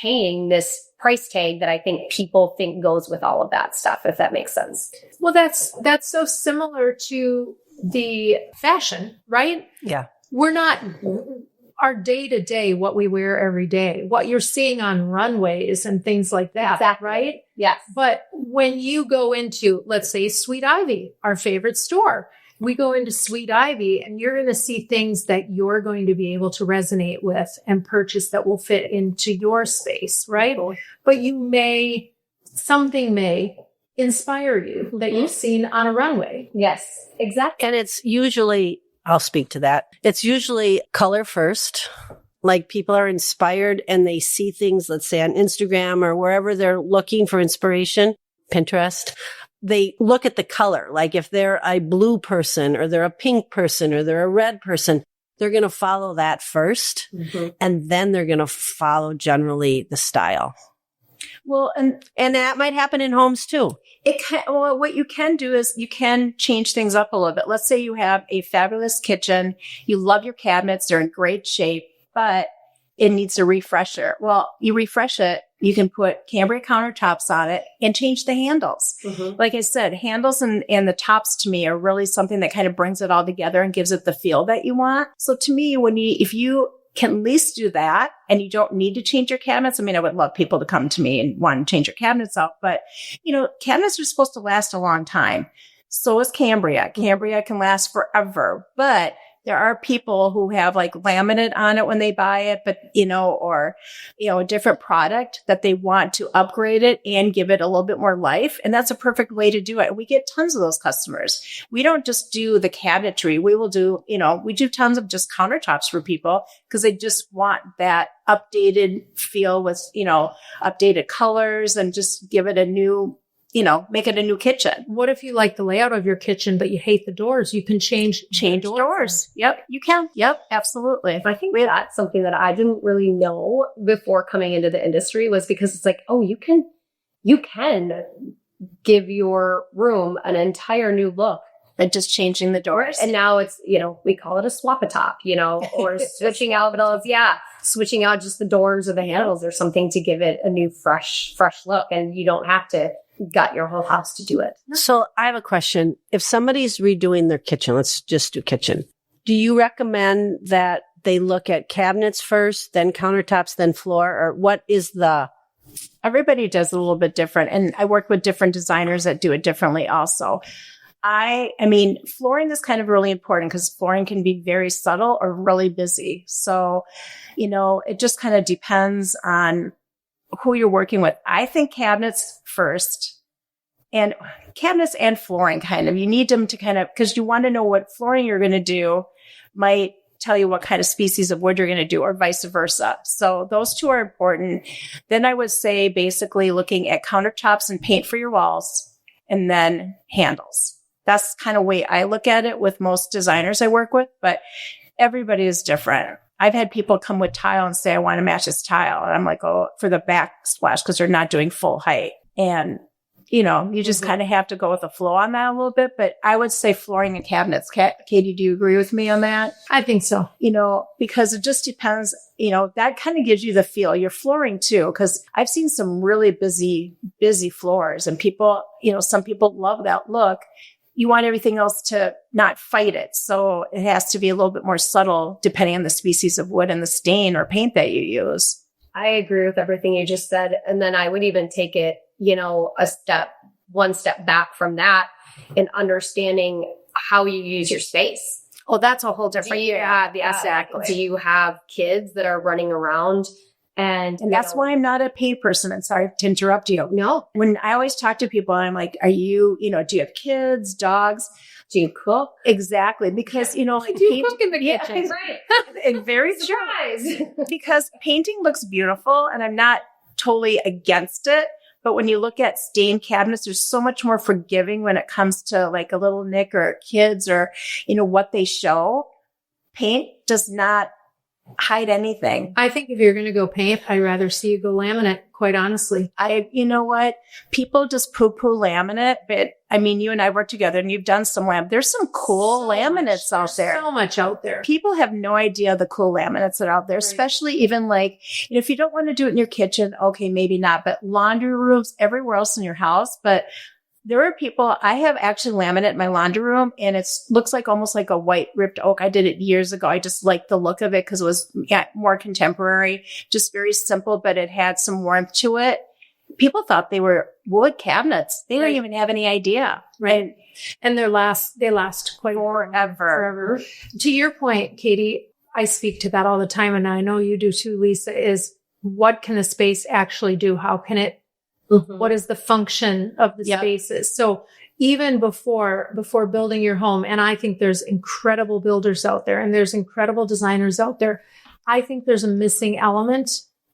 paying this price tag that I think people think goes with all of that stuff, if that makes sense. Well, that's so similar to the fashion, right? Yeah. We're not our day-to-day, what we wear every day, what you're seeing on runways and things like that, Exactly. right? Yes. But when you go into, let's say, Sweet Ivy, our favorite store, we go into Sweet Ivy and you're going to see things that you're going to be able to resonate with and purchase that will fit into your space, right? But something may inspire you that you've seen on a runway. Yes, exactly. And it's usually, I'll speak to that. It's usually color first. Like people are inspired and they see things, let's say on Instagram or wherever they're looking for inspiration, Pinterest. They look at the color. Like if they're a blue person or they're a pink person or they're a red person, they're going to follow that first. And then they're going to follow generally the style. Well, and that might happen in homes too. What you can do is you can change things up a little bit. Let's say you have a fabulous kitchen. You love your cabinets. They're in great shape, but it needs a refresher. Well, you refresh it. You can put Cambria countertops on it and change the handles. Like I said, handles and the tops to me are really something that kind of brings it all together and gives it the feel that you want. So to me, if you can at least do that and you don't need to change your cabinets. I mean, I would love people to come to me and want to change your cabinets out, but you know, cabinets are supposed to last a long time. So is Cambria. Cambria can last forever, but There are people who have like laminate on it when they buy it, but or a different product that they want to upgrade it and give it a little bit more life. And that's a perfect way to do it. We get tons of those customers. We don't just do the cabinetry. We will do, we do tons of just countertops for people because they just want that updated feel with, updated colors and just give it a new, make it a new kitchen. What if you like the layout of your kitchen, but you hate the doors? You can change doors. Yep, you can. Yep, absolutely. I think that's something that I didn't really know before coming into the industry, was because it's like, oh, you can give your room an entire new look. And just changing the doors. And now it's, we call it a swap-a-top, or switching out those, switching out just the doors or the handles or something to give it a new fresh look. And you don't have to gut your whole house to do it. So I have a question. If somebody's redoing their kitchen, let's just do kitchen. Do you recommend that they look at cabinets first, then countertops, then floor? Or what is everybody does it a little bit different. And I work with different designers that do it differently also. I mean, flooring is kind of really important because flooring can be very subtle or really busy. So, it just kind of depends on who you're working with. I think cabinets first, and cabinets and flooring kind of, you need them to kind of, because you want to know what flooring you're going to do might tell you what kind of species of wood you're going to do, or vice versa. So those two are important. Then I would say basically looking at countertops and paint for your walls, and then handles. That's kind of the way I look at it with most designers I work with, but everybody is different. I've had people come with tile and say, I want to match this tile. And I'm like, oh, for the backsplash, because they're not doing full height. And, you just kind of have to go with the flow on that a little bit. But I would say flooring and cabinets. Katie, do you agree with me on that? I think so. Because it just depends, that kind of gives you the feel. Your flooring too, because I've seen some really busy floors, and people, some people love that look. You want everything else to not fight it. So it has to be a little bit more subtle depending on the species of wood and the stain or paint that you use. I agree with everything you just said. And then I would even take it, one step back from that in understanding how you use your space. Oh, that's a whole different. Exactly. Do you have kids that are running around? And that's why I'm not a paint person. I'm sorry to interrupt you. No. When I always talk to people, I'm like, do you have kids, dogs? Do you cook? Exactly. Because, do you cook in the kitchen? Right. And very true. Because painting looks beautiful, and I'm not totally against it. But when you look at stained cabinets, there's so much more forgiving when it comes to like a little nick or kids or, what they show. Paint does not hide anything. I think if you're going to go paint, I'd rather see you go laminate, quite honestly. You know what? People just poo-poo laminate, but I mean, you and I work together and you've done some there's some cool laminates out there. So much out there. People have no idea the cool laminates that are out there, right. Especially even like, if you don't want to do it in your kitchen, okay, maybe not, but laundry rooms, everywhere else in your house. But there are people, I have actually laminate in my laundry room, and it looks like almost like a white ripped oak. I did it years ago. I just liked the look of it because it was more contemporary, just very simple, but it had some warmth to it. People thought they were wood cabinets. They don't even have any idea. Right. And they last quite forever. To your point, Katie, I speak to that all the time, and I know you do too, Lisa, is what can a space actually do? How can it What is the function of the spaces? So even before building your home, and I think there's incredible builders out there and there's incredible designers out there. I think there's a missing element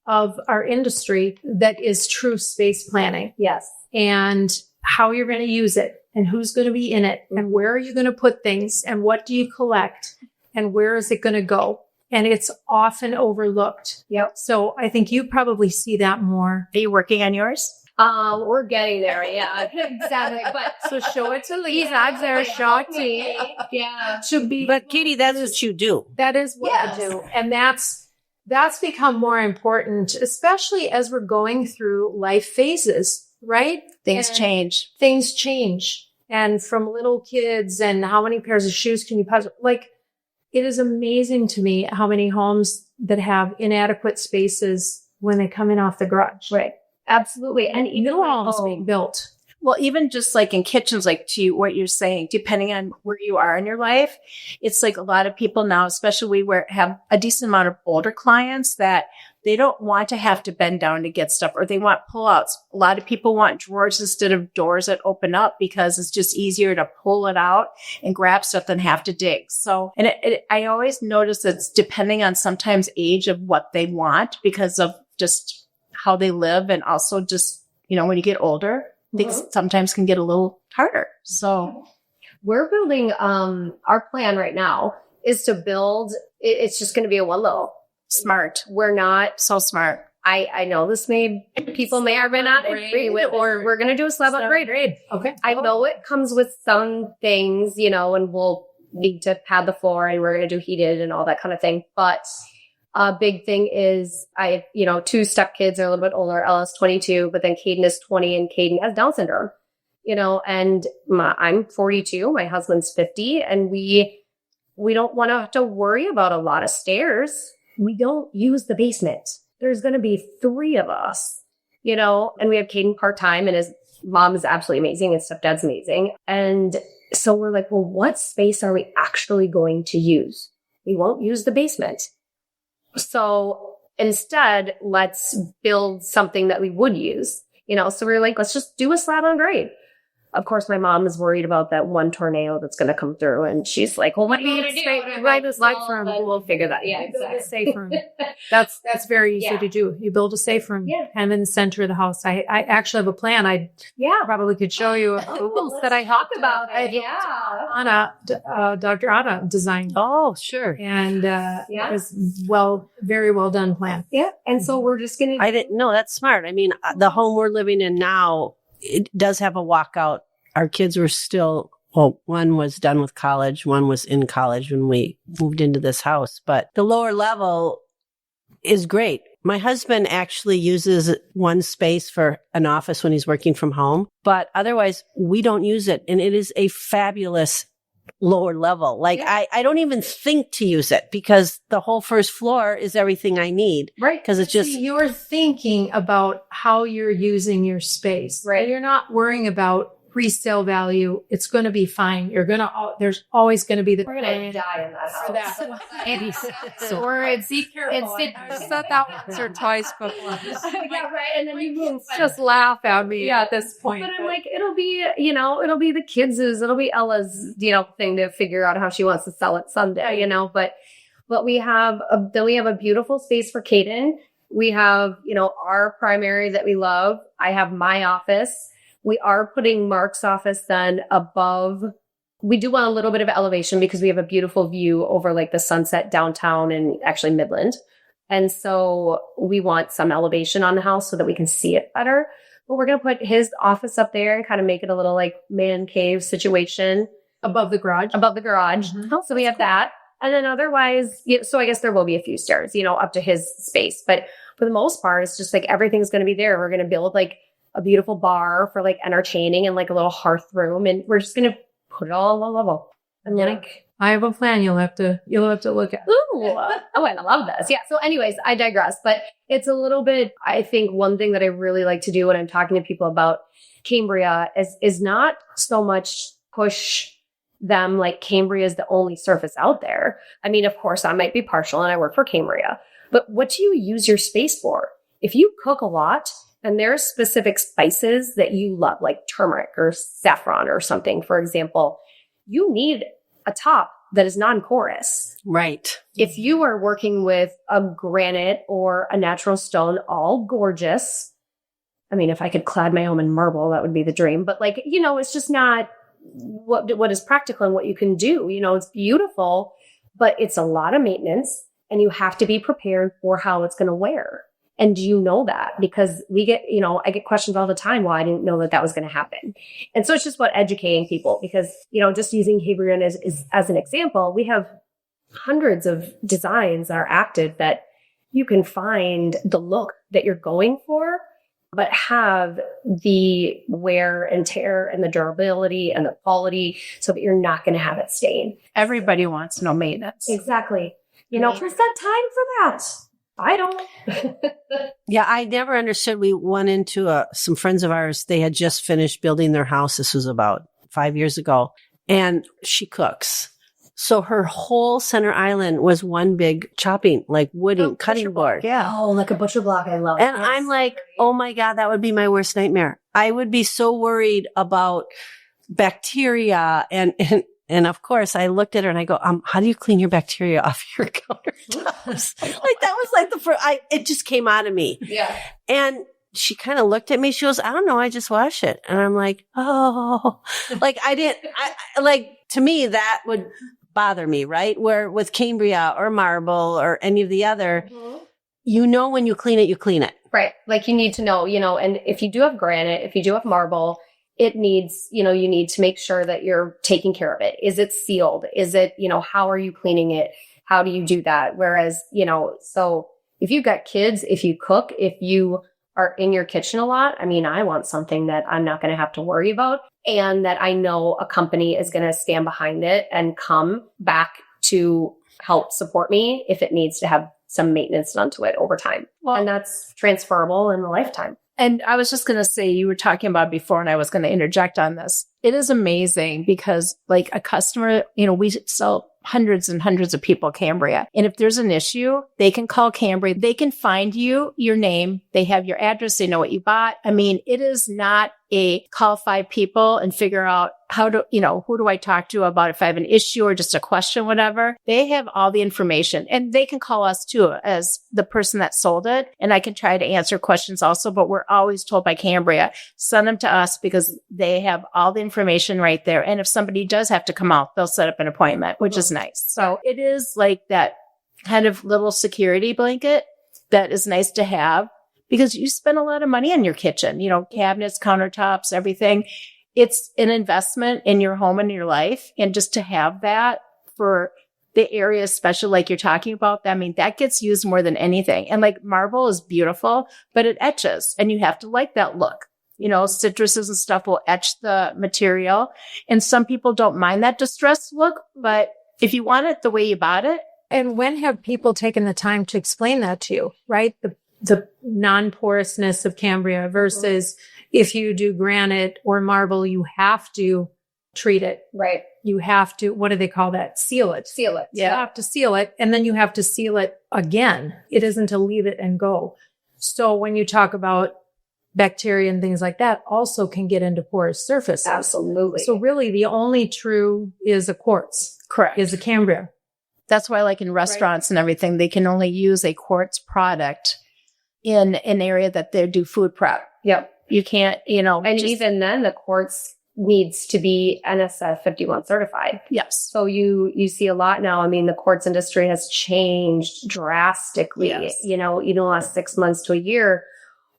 of our industry that is true space planning. Yes. And how you're going to use it, and who's going to be in it, and where are you going to put things, and what do you collect, and where is it going to go? And it's often overlooked. Yep. So I think you probably see that more. Are you working on yours? We're getting there. Yeah, exactly. But so show it to Lisa. There, show it to me. Yeah. To be. But Katie, that's what you do. That is what I do. And that's become more important, especially as we're going through life phases, right? Things change. Things change. And from little kids and how many pairs of shoes can you possibly, like, it is amazing to me how many homes that have inadequate spaces when they come in off the garage. Right. Absolutely. And new homes being built. Well, even just like in kitchens, like to what you're saying, depending on where you are in your life, it's like a lot of people now, especially have a decent amount of older clients that they don't want to have to bend down to get stuff, or they want pullouts. A lot of people want drawers instead of doors that open up because it's just easier to pull it out and grab stuff than have to dig. So, and I always notice it's depending on sometimes age of what they want because of just how they live. And also just, when you get older, things sometimes can get a little harder. So we're building, our plan right now is to build, it's just going to be a one low. Smart. We're not So smart. I know this people may or may not agree with, or we're going to do a slab upgrade. Okay. I know it comes with some things, and we'll need to pad the floor and we're going to do heated and all that kind of thing. But a big thing is two stepkids are a little bit older. Ella's 22, but then Caden is 20 and Caden has Down syndrome, and I'm 42, my husband's 50, and we don't want to have to worry about a lot of stairs. We don't use the basement. There's going to be 3 of us, and we have Caden part-time and his mom is absolutely amazing and stepdad's amazing. And so we're like, well, what space are we actually going to use? We won't use the basement. So instead, let's build something that we would use, so we're like, let's just do a slab on grade. Of course, my mom is worried about that one tornado that's going to come through. And she's like, well, what are you going to do? Right, a safe room. We'll figure that. Yeah, exactly. A safe room. That's very easy to do. You build a safe room kind of in the center of the house. I actually have a plan. I probably could show you that I helped about. Dr. Anna designed. Oh, sure. And it was very well done plan. Yeah. And so we're just going to. I didn't know. That's smart. I mean, the home we're living in now, it does have a walkout. Our kids were still, one was done with college. One was in college when we moved into this house. But the lower level is great. My husband actually uses one space for an office when he's working from home. But otherwise, we don't use it. And it is a fabulous lower level. Like I don't even think to use it because the whole first floor is everything I need. Right. Because it's just. You're thinking about how you're using your space. Right. And you're not worrying about resale value. It's going to be fine. There's always going to be we're going to die in that house. Or I've said that once or twice before. Yeah, right. And then you just laugh at me at this point. But I'm like, it'll be the it'll be Ella's, thing to figure out how she wants to sell it someday, but we have a beautiful space for Caden. We have, our primary that we love. I have my office. We are putting Mark's office then above. We do want a little bit of elevation because we have a beautiful view over like the sunset downtown and actually Midland. And so we want some elevation on the house so that we can see it better. But we're going to put his office up there and kind of make it a little like man cave situation. Above the garage. Mm-hmm. So we have that. And then otherwise, so I guess there will be a few stairs, up to his space. But for the most part, it's just like everything's going to be there. We're going to build like a beautiful bar for like entertaining and like a little hearth room. And we're just going to put it all on a level. And then I have a plan you'll have to look at. Ooh. Oh, I love this. Yeah. So anyways, I digress, but it's a little bit, I think one thing that I really like to do when I'm talking to people about Cambria is not so much push them like Cambria is the only surface out there. I mean, of course, I might be partial and I work for Cambria, but what do you use your space for? If you cook a lot and there's specific spices that you love, like turmeric or saffron or something, for example, you need a top that is non-porous. Right. If you are working with a granite or a natural stone, all gorgeous. I mean, if I could clad my home in marble, that would be the dream. But like, it's just not what is practical and what you can do. It's beautiful, but it's a lot of maintenance and you have to be prepared for how it's going to wear. And do you know that? Because I get questions all the time. Well, I didn't know that was going to happen. And so it's just about educating people because, just using Cambria as an example, we have hundreds of designs that are active that you can find the look that you're going for, but have the wear and tear and the durability and the quality so that you're not going to have it stain. Everybody wants no maintenance. Exactly. Who's got time for that? I don't. Yeah, I never understood. We went into some friends of ours. They had just finished building their house. This was about 5 years ago. And she cooks. So her whole center island was one big chopping, like wooding, cutting board. Yeah. Oh, like a butcher block. I love it. And I'm like, oh my God, that would be my worst nightmare. I would be so worried about bacteria. And of course, I looked at her and I go, how do you clean your bacteria off your countertops? Like that was like the first, it just came out of me. Yeah. And she kind of looked at me. She goes, I don't know. I just wash it. And I'm like, oh, like to me, that would bother me, right? Where with Cambria or marble or any of the other, when you clean it. Right. Like you need to know, and if you do have granite, if you do have marble, it needs, you need to make sure that you're taking care of it. Is it sealed? Is it, how are you cleaning it? How do you do that? Whereas, so if you've got kids, if you cook, if you are in your kitchen a lot, I want something that I'm not going to have to worry about and that I know a company is going to stand behind it and come back to help support me if it needs to have some maintenance done to it over time. Well, and that's transferable in a lifetime. And I was just going to say, you were talking about before, and I was going to interject on this. It is amazing because like a customer, we sell hundreds and hundreds of people Cambria. And if there's an issue, they can call Cambria. They can find you, your name. They have your address. They know what you bought. It is not a call 5 people and figure out how to, who do I talk to about if I have an issue or just a question, whatever. They have all the information and they can call us too as the person that sold it. And I can try to answer questions also, but we're always told by Cambria, send them to us because they have all the information right there. And if somebody does have to come out, they'll set up an appointment, which is nice. So it is like that kind of little security blanket that is nice to have because you spend a lot of money in your kitchen, cabinets, countertops, everything. It's an investment in your home and your life. And just to have that for the area, especially like you're talking about, that gets used more than anything. And like marble is beautiful, but it etches and you have to like that look. Citruses and stuff will etch the material. And some people don't mind that distressed look, but if you want it the way you bought it. And when have people taken the time to explain that to you, right? The non-porousness of Cambria versus if you do granite or marble, you have to treat it. Right. You have to, what do they call that? Seal it. Seal it. Yeah. You have to seal it. And then you have to seal it again. It isn't to leave it and go. So when you talk about bacteria and things like that also can get into porous surfaces. Absolutely. So really the only true is a quartz. Correct. Is a Cambria. That's why like in restaurants and everything, they can only use a quartz product in an area that they do food prep. Yep. You can't, and even then the quartz needs to be NSF 51 certified. Yes. So you see a lot now. The quartz industry has changed drastically, in the last 6 months to a year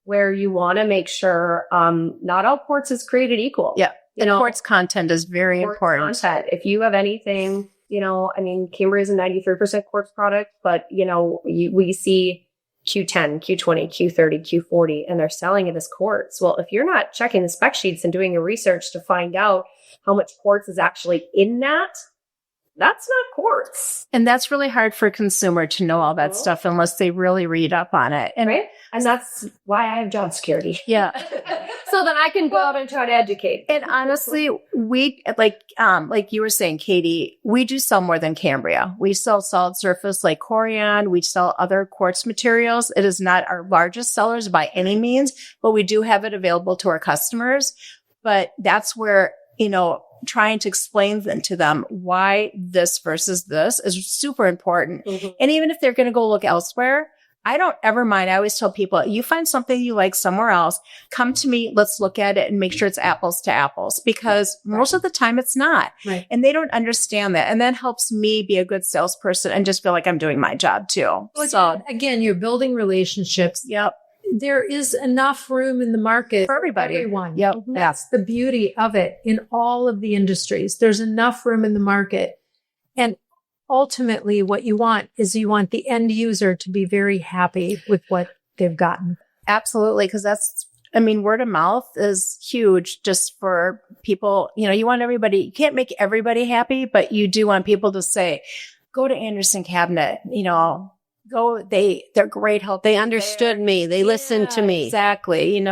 where you want to make sure, not all quartz is created equal. Yeah. The quartz content is very important. Content. If you have anything, Cambria is a 93% quartz product, but we see Q10, Q20, Q30, Q40, and they're selling it as quartz. Well, if you're not checking the spec sheets and doing your research to find out how much quartz is actually in that, that's not quartz. And that's really hard for a consumer to know all that stuff unless they really read up on it. And right? And that's why I have job security. Yeah. So that I can go out and try to educate. And honestly, we like you were saying, Katie, we do sell more than Cambria. We sell solid surface like Corian. We sell other quartz materials. It is not our largest sellers by any means, but we do have it available to our customers. But that's where, trying to explain to them why this versus this is super important. Mm-hmm. And even if they're going to go look elsewhere, I don't ever mind. I always tell people, you find something you like somewhere else, come to me, let's look at it and make sure it's apples to apples because most of the time it's not. Right. And they don't understand that. And that helps me be a good salesperson and just feel like I'm doing my job too. Well, so again, you're building relationships. Yep. There is enough room in the market for everybody. Everyone. Yep. That's the beauty of it in all of the industries. There's enough room in the market. And ultimately, what you want is you want the end user to be very happy with what they've gotten. Absolutely. Because word of mouth is huge just for people. You want everybody, you can't make everybody happy, but you do want people to say, go to Andersen Cabinet, they're great help. They understood me. They listened to me. Exactly. And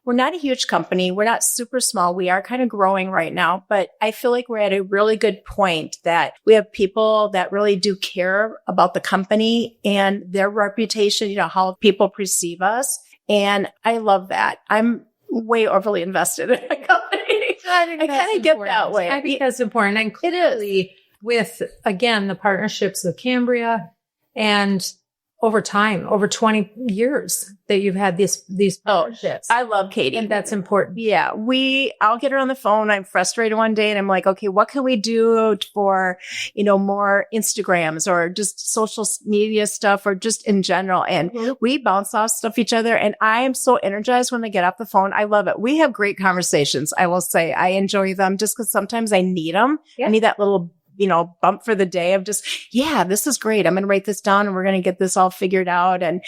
we're not a huge company. We're not super small. We are kind of growing right now, but I feel like we're at a really good point that we have people that really do care about the company and their reputation, how people perceive us. And I love that. I'm way overly invested in a company. I kind of get that way. I think that's important. And clearly with, again, the partnerships with Cambria and over time, over 20 years that you've had these partnerships. I love Katie. And that's important. Yeah. I'll get her on the phone. I'm frustrated one day and I'm like, okay, what can we do for, more Instagrams or just social media stuff or just in general? And we bounce off stuff each other. And I am so energized when I get off the phone. I love it. We have great conversations. I will say I enjoy them just because sometimes I need them. Yeah. I need that little bump for the day of just, this is great. I'm going to write this down and we're going to get this all figured out and,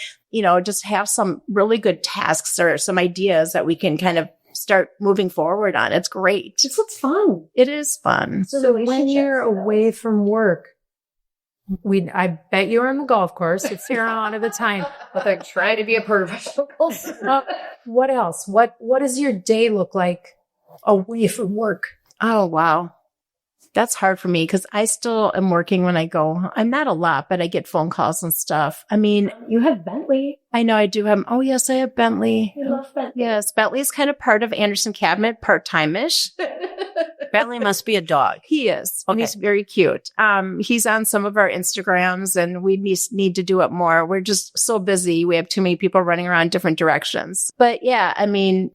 just have some really good tasks or some ideas that we can kind of start moving forward on. It's great. This looks fun. It is fun. So when you're away from work, I bet you're on the golf course. It's here a lot of the time. But I try to be a professional. What else? What does your day look like away from work? Oh, wow. That's hard for me because I still am working when I go. I'm not a lot, but I get phone calls and stuff. I mean, you have Bentley. I know I do have. Oh, yes, I have Bentley. I love Bentley. Yes, Bentley is kind of part of Andersen Cabinet, part-time-ish. Bentley must be a dog. He is. Okay. And he's very cute. He's on some of our Instagrams and we need to do it more. We're just so busy. We have too many people running around different directions. But yeah, I mean,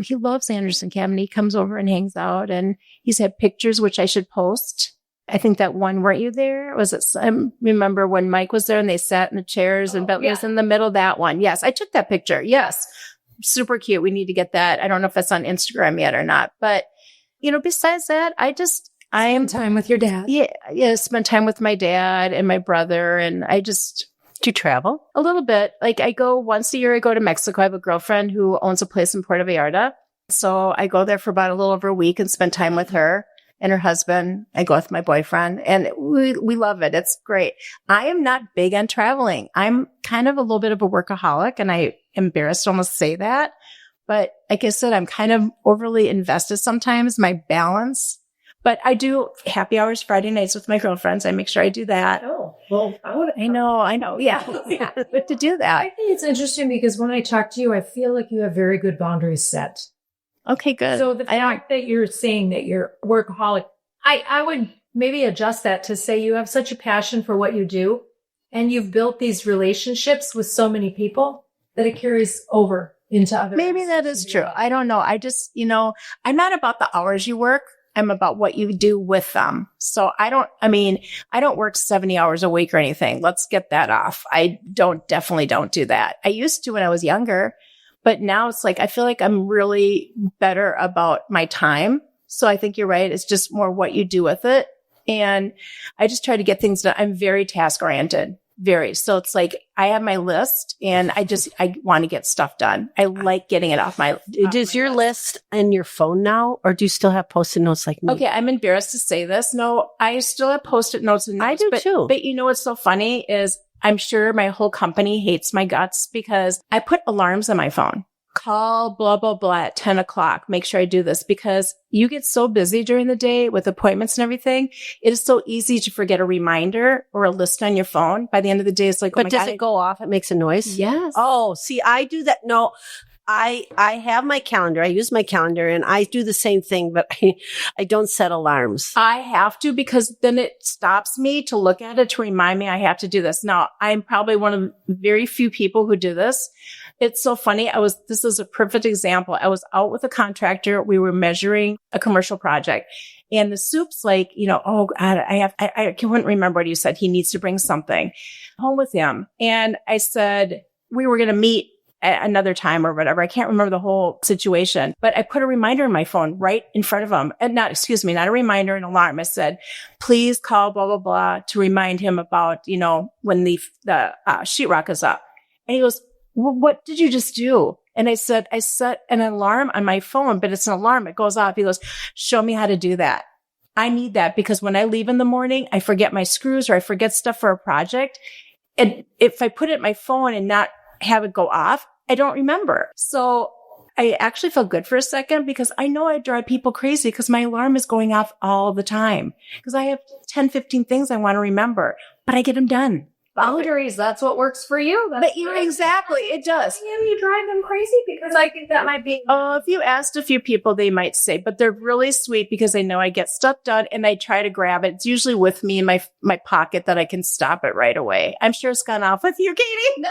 he loves Andersen Cabinet. He comes over and hangs out and he's had pictures, which I should post. I think that one, weren't you there? I remember when Mike was there and they sat in the chairs and Bentley was in the middle, that one. Yes. I took that picture. Yes. Super cute. We need to get that. I don't know if that's on Instagram yet or not, but besides that, I am time with your dad. Yeah. Spend time with my dad and my brother. And do you travel? A little bit. Like I go once a year, I go to Mexico. I have a girlfriend who owns a place in Puerto Vallarta. So I go there for about a little over a week and spend time with her and her husband. I go with my boyfriend and we love it. It's great. I am not big on traveling. I'm kind of a little bit of a workaholic and I'm embarrassed to almost say that. But like I said, I'm kind of overly invested sometimes, my balance. But I do happy hours Friday nights with my girlfriends. I make sure I do that. Oh, well, I know. Yeah. But to do that. I think it's interesting because when I talk to you, I feel like you have very good boundaries set. Okay, good. So the fact that you're saying that you're workaholic, I would maybe adjust that to say you have such a passion for what you do and you've built these relationships with so many people that it carries over into other. Maybe that is true. I don't know. I just, I'm not about the hours you work. I'm about what you do with them. So I don't work 70 hours a week or anything. Let's get that off. I definitely don't do that. I used to when I was younger, but now it's like, I feel like I'm really better about my time. So I think you're right. It's just more what you do with it. And I just try to get things done. I'm very task oriented. Very. So it's like I have my list and I want to get stuff done. I like getting it off my Is your list in your phone now or do you still have post-it notes like me? Okay, I'm embarrassed to say this. No, I still have post-it notes and notes. I do too. But what's so funny is I'm sure my whole company hates my guts because I put alarms on my phone. Call blah, blah, blah at 10 o'clock. Make sure I do this because you get so busy during the day with appointments and everything. It is so easy to forget a reminder or a list on your phone. By the end of the day, it's like, but does it go off? It makes a noise? Yes. Oh, see, I do that. No, I have my calendar. I use my calendar and I do the same thing, but I don't set alarms. I have to because then it stops me to look at it to remind me I have to do this. Now, I'm probably one of very few people who do this. It's so funny. This is a perfect example. I was out with a contractor. We were measuring a commercial project and the soup's like, oh God, I couldn't remember what he said. He needs to bring something home with him. And I said, we were going to meet at another time or whatever. I can't remember the whole situation, but I put a reminder in my phone right in front of him and not a reminder, an alarm. I said, please call blah, blah, blah to remind him about, when the sheetrock is up. And he goes, well, what did you just do? And I said, I set an alarm on my phone, but it's an alarm. It goes off. He goes, show me how to do that. I need that because when I leave in the morning, I forget my screws or I forget stuff for a project. And if I put it in my phone and not have it go off, I don't remember. So I actually felt good for a second because I know I drive people crazy because my alarm is going off all the time because I have 10, 15 things I want to remember, but I get them done. Boundaries, that's what works for you. Exactly, it does. You drive them crazy because I think that might be. Oh, if you asked a few people, they might say, but they're really sweet because they know I get stuff done and I try to grab it. It's usually with me in my pocket that I can stop it right away. I'm sure it's gone off with you, Katie.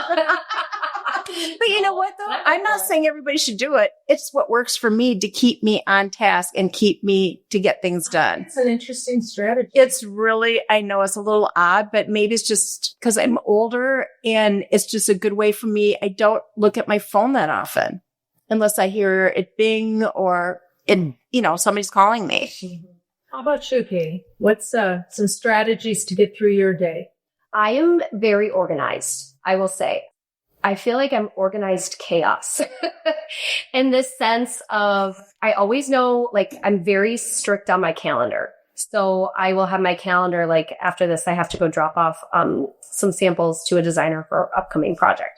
But you know what, though? I'm not saying everybody should do it. It's what works for me to keep me on task and keep me to get things done. It's an interesting strategy. It's really, I know it's a little odd, but maybe it's just because I'm older and it's just a good way for me. I don't look at my phone that often unless I hear it bing or somebody's calling me. How about you, Katie? What's some strategies to get through your day? I am very organized, I will say. I feel like I'm organized chaos in this sense of I always know, like, I'm very strict on my calendar. So I will have my calendar, like, after this, I have to go drop off some samples to a designer for an upcoming project.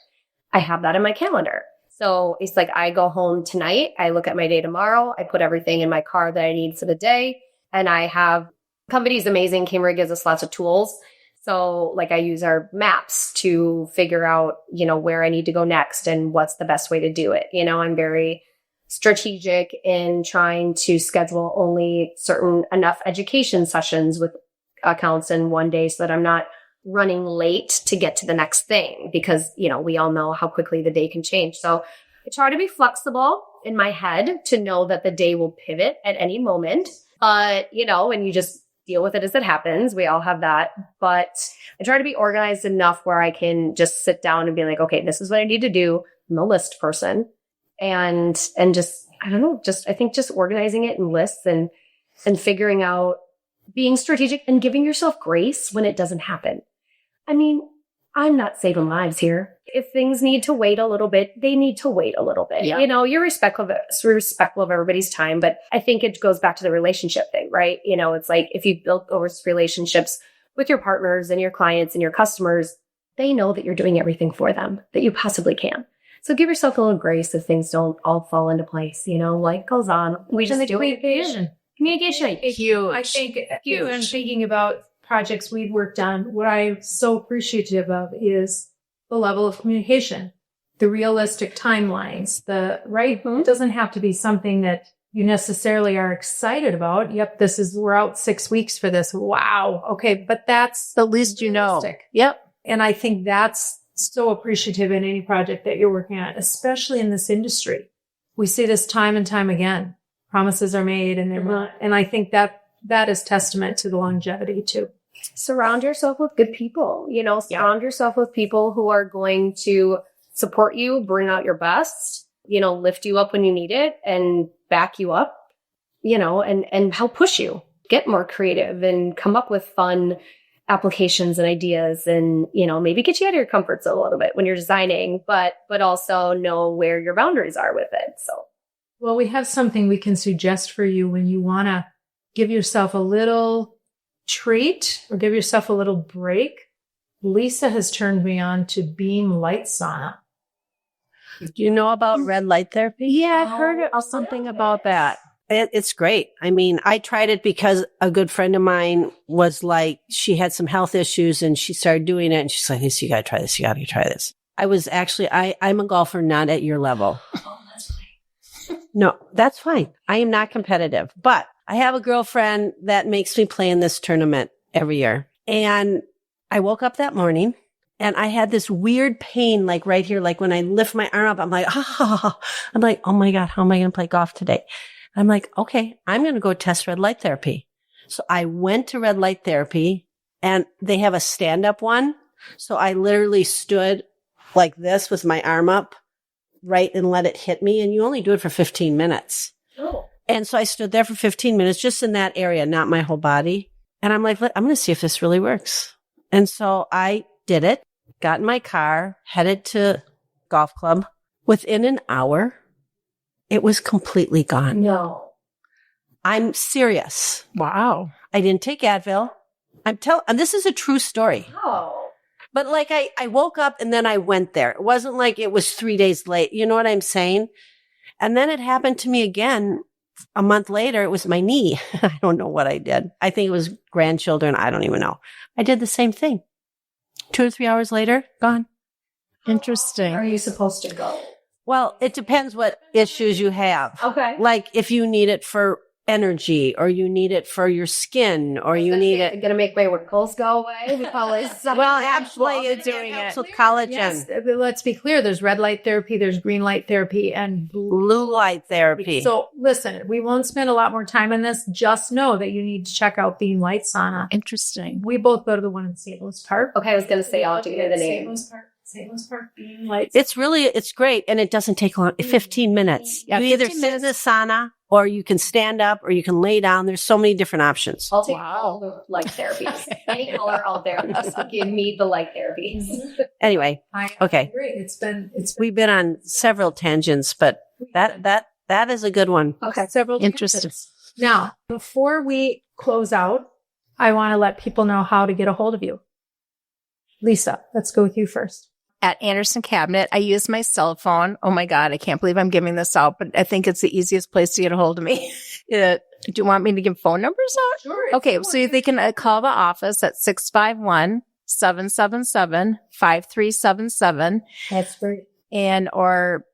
I have that in my calendar. So it's like I go home tonight, I look at my day tomorrow, I put everything in my car that I need for the day, and I have company's amazing. Cambria gives us lots of tools. So like I use our maps to figure out, where I need to go next and what's the best way to do it. I'm very strategic in trying to schedule only certain enough education sessions with accounts in one day so that I'm not running late to get to the next thing because, we all know how quickly the day can change. So I try to be flexible in my head to know that the day will pivot at any moment. But, and you just deal with it as it happens. We all have that. But I try to be organized enough where I can just sit down and be like, okay, this is what I need to do. I'm a list person. And just, I don't know, I think just organizing it in lists and figuring out, being strategic and giving yourself grace when it doesn't happen. I mean, I'm not saving lives here. If things need to wait a little bit, they need to wait a little bit. Yeah. You're respectful of everybody's time, but I think it goes back to the relationship thing, right? It's like if you've built those relationships with your partners and your clients and your customers, they know that you're doing everything for them that you possibly can. So give yourself a little grace if things don't all fall into place, life goes on. We just do it. Communication. Huge. I think you and thinking about projects we've worked on, what I'm so appreciative of is the level of communication, the realistic timelines, it doesn't have to be something that you necessarily are excited about. Yep. We're out 6 weeks for this. Wow. Okay. But that's the least realistic. Yep. And I think that's so appreciative in any project that you're working on, especially in this industry. We see this time and time again. Promises are made and they're not. And I think that is testament to the longevity too. Surround yourself with good people, surround yourself with people who are going to support you, bring out your best, lift you up when you need it and back you up, and help push you, get more creative and come up with fun applications and ideas and, maybe get you out of your comfort zone a little bit when you're designing, but also know where your boundaries are with it. So. Well, we have something we can suggest for you when you want to give yourself a little treat or give yourself a little break. Lisa has turned me on to Beam Light Sauna. Do you know about red light therapy? Yeah, I've heard something about that. It's great. I mean, I tried it because a good friend of mine was like, she had some health issues and she started doing it. And she's like, Lisa, you got to try this. You got to try this. I was actually, I'm a golfer, not at your level. Oh, that's fine. No, that's fine. I am not competitive, but I have a girlfriend that makes me play in this tournament every year. And I woke up that morning and I had this weird pain, like right here, like when I lift my arm up, I'm like, I'm like, oh my God, how am I going to play golf today? I'm like, okay, I'm going to go test red light therapy. So I went to red light therapy and they have a stand-up one. So I literally stood like this with my arm up, right, and let it hit me. And you only do it for 15 minutes. Oh. And so I stood there for 15 minutes, just in that area, not my whole body. And I'm like, I'm going to see if this really works. And so I did it, got in my car, headed to golf club. Within an hour, it was completely gone. No. I'm serious. Wow. I didn't take Advil. and this is a true story. Oh. But like I woke up and then I went there. It wasn't like it was 3 days late. You know what I'm saying? And then it happened to me again a month later. It was my knee. I don't know what I did. I think it was grandchildren. I don't even know. I did the same thing. 2 or 3 hours later, gone. Interesting. Are you supposed to go? Well, it depends what issues you have. Okay. Like if you need it for energy or you need it for your skin or you need it. Going to make my wrinkles go away. We probably Well, actually doing it. with collagen. Yes, let's be clear. There's red light therapy, there's green light therapy, and Blue light therapy. So listen, we won't spend a lot more time on this. Just know that you need to check out Beam Light Sauna. Interesting. We both go to the one in St. Louis Park. Okay, I was going to say, I'll have to give you the name. St. Louis Park Beam Light. It's great. And it doesn't take long. 15 minutes. Yeah, you either 15 sit in the sauna or you can stand up or you can lay down. There's so many different options. I'll take all the light therapies. Any color out there. Just give me the light therapies. Anyway. Okay. Great. We've been on several tangents, but that is a good one. Okay. Several Interesting. tangents. Now, before we close out, I want to let people know how to get a hold of you. Lisa, let's go with you first. At Andersen Cabinet, I use my cell phone. Oh my God, I can't believe I'm giving this out, but I think it's the easiest place to get a hold of me. Do you want me to give phone numbers out? Sure. Okay, so they can call the office at 651-777-5377. That's great. And, or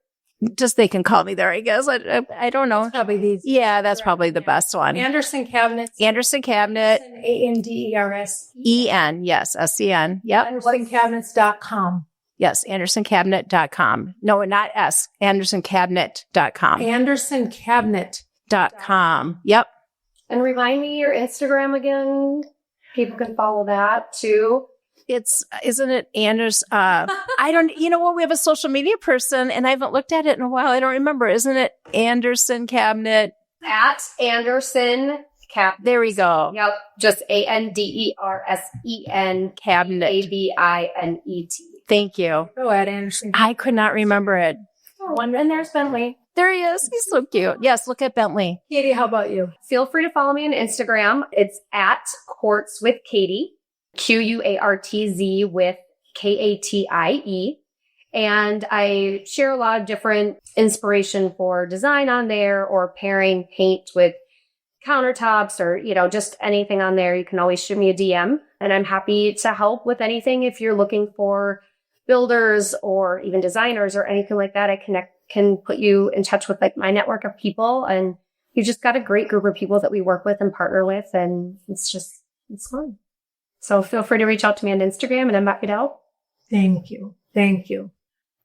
just they can call me there, I guess. I don't know. Probably these. Yeah, that's probably the best one. Andersen Cabinet. Andersen Cabinet, ANDERS. EN, yes, SEN. Yep. AndersenCabinets.com. Yes, AndersenCabinet.com. No, not S, AndersenCabinet.com. AndersenCabinet.com. Yep. And remind me your Instagram again. People can follow that too. Isn't it Anders? You know what? We have a social media person and I haven't looked at it in a while. I don't remember. Isn't it Andersen Cabinet? At Andersen Cabinet. There we go. Yep. Just ANDERSEN Cabinet. CABINET. Thank you. Go ahead, Andersen. I could not remember it. And there's Bentley. There he is. He's so cute. Yes, look at Bentley. Katie, how about you? Feel free to follow me on Instagram. It's at Quartz with Katie. QUARTZ with KATIE. And I share a lot of different inspiration for design on there or pairing paint with countertops or, just anything on there. You can always shoot me a DM and I'm happy to help with anything. If you're looking for builders or even designers or anything like that, I can put you in touch with like my network of people. And you just got a great group of people that we work with and partner with. And it's fun. So feel free to reach out to me on Instagram and I'm happy to help. Thank you. Thank you.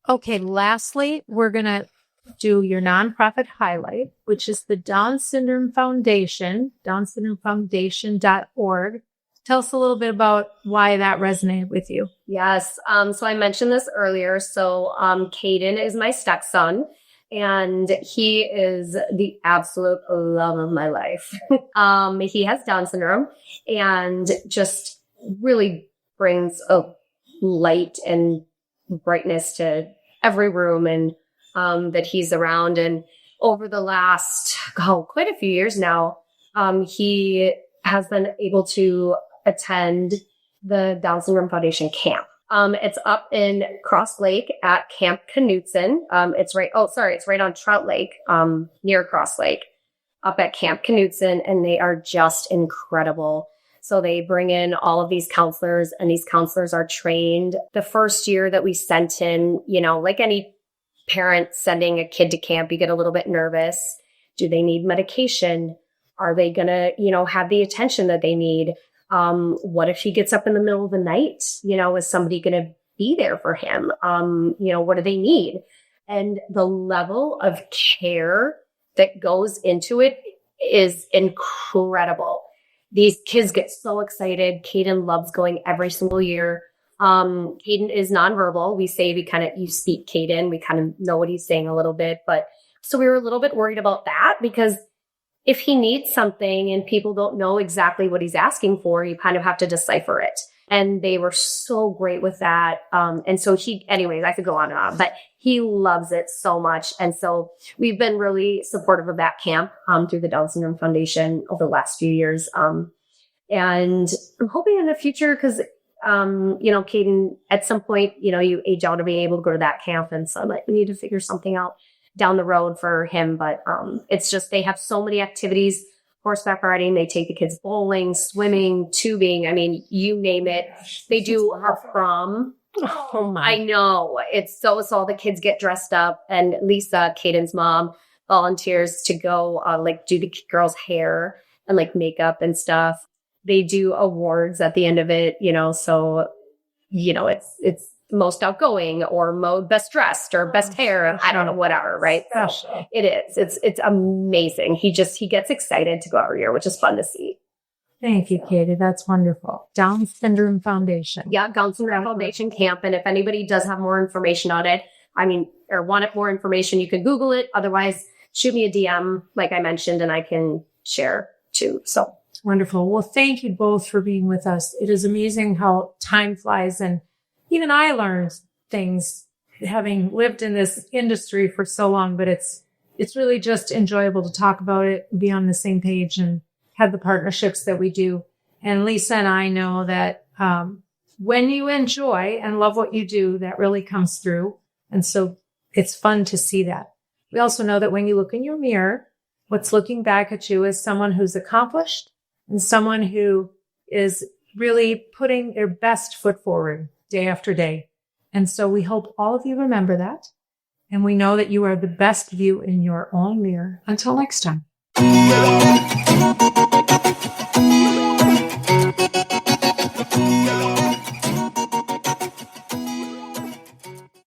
Okay. Lastly, we're going to do your nonprofit highlight, which is the Down Syndrome Foundation, downsyndromefoundation.org. Tell us a little bit about why that resonated with you. Yes. So I mentioned this earlier. So Caden is my stepson and he is the absolute love of my life. He has Down syndrome and just really brings a light and brightness to every room and that he's around. And over the last, quite a few years now, he has been able to attend the Down Syndrome Foundation camp. It's up in Cross Lake at Camp Knutson. It's right on Trout Lake, near Cross Lake, up at Camp Knutson, and they are just incredible. So they bring in all of these counselors, and these counselors are trained. The first year that we sent him, like any parent sending a kid to camp, you get a little bit nervous. Do they need medication? Are they going to, have the attention that they need? What if he gets up in the middle of the night? Is somebody going to be there for him? What do they need? And the level of care that goes into it is incredible. These kids get so excited. Caden loves going every single year. Caden is nonverbal. We say you speak Caden. We kind of know what he's saying a little bit, but so we were a little bit worried about that because if he needs something and people don't know exactly what he's asking for, you kind of have to decipher it. And they were so great with that. And so I could go on and on, but he loves it so much. And so we've been really supportive of that camp, through the Down Syndrome Foundation over the last few years. And I'm hoping in the future, because, Caden, at some point, you age out of being able to go to that camp. And so I'm like, we need to figure something out down the road for him. But it's just, they have so many activities, horseback riding. They take the kids bowling, swimming, tubing. I mean, you name it. They do our prom. Oh my. I know. It's so all the kids get dressed up, and Lisa, Caden's mom, volunteers to go do the girls' hair and makeup and stuff. They do awards at the end of it, so it's most outgoing or best dressed or best hair. I don't know, whatever, right? So it is. It's amazing. He gets excited to go every year, which is fun to see. Thank you, Katie. That's wonderful. Down Syndrome Foundation. Yeah, Down Syndrome Foundation Camp. And if anybody does have more information on it, or wanted more information, you can Google it. Otherwise, shoot me a DM, like I mentioned, and I can share too. So wonderful. Well, thank you both for being with us. It is amazing how time flies. And even I learned things having lived in this industry for so long, but it's really just enjoyable to talk about it, be on the same page, and have the partnerships that we do. And Lisa and I know that when you enjoy and love what you do, that really comes through. And so it's fun to see that. We also know that when you look in your mirror, what's looking back at you is someone who's accomplished and someone who is really putting their best foot forward day after day. And so we hope all of you remember that. And we know that you are the best view in your own mirror. Until next time.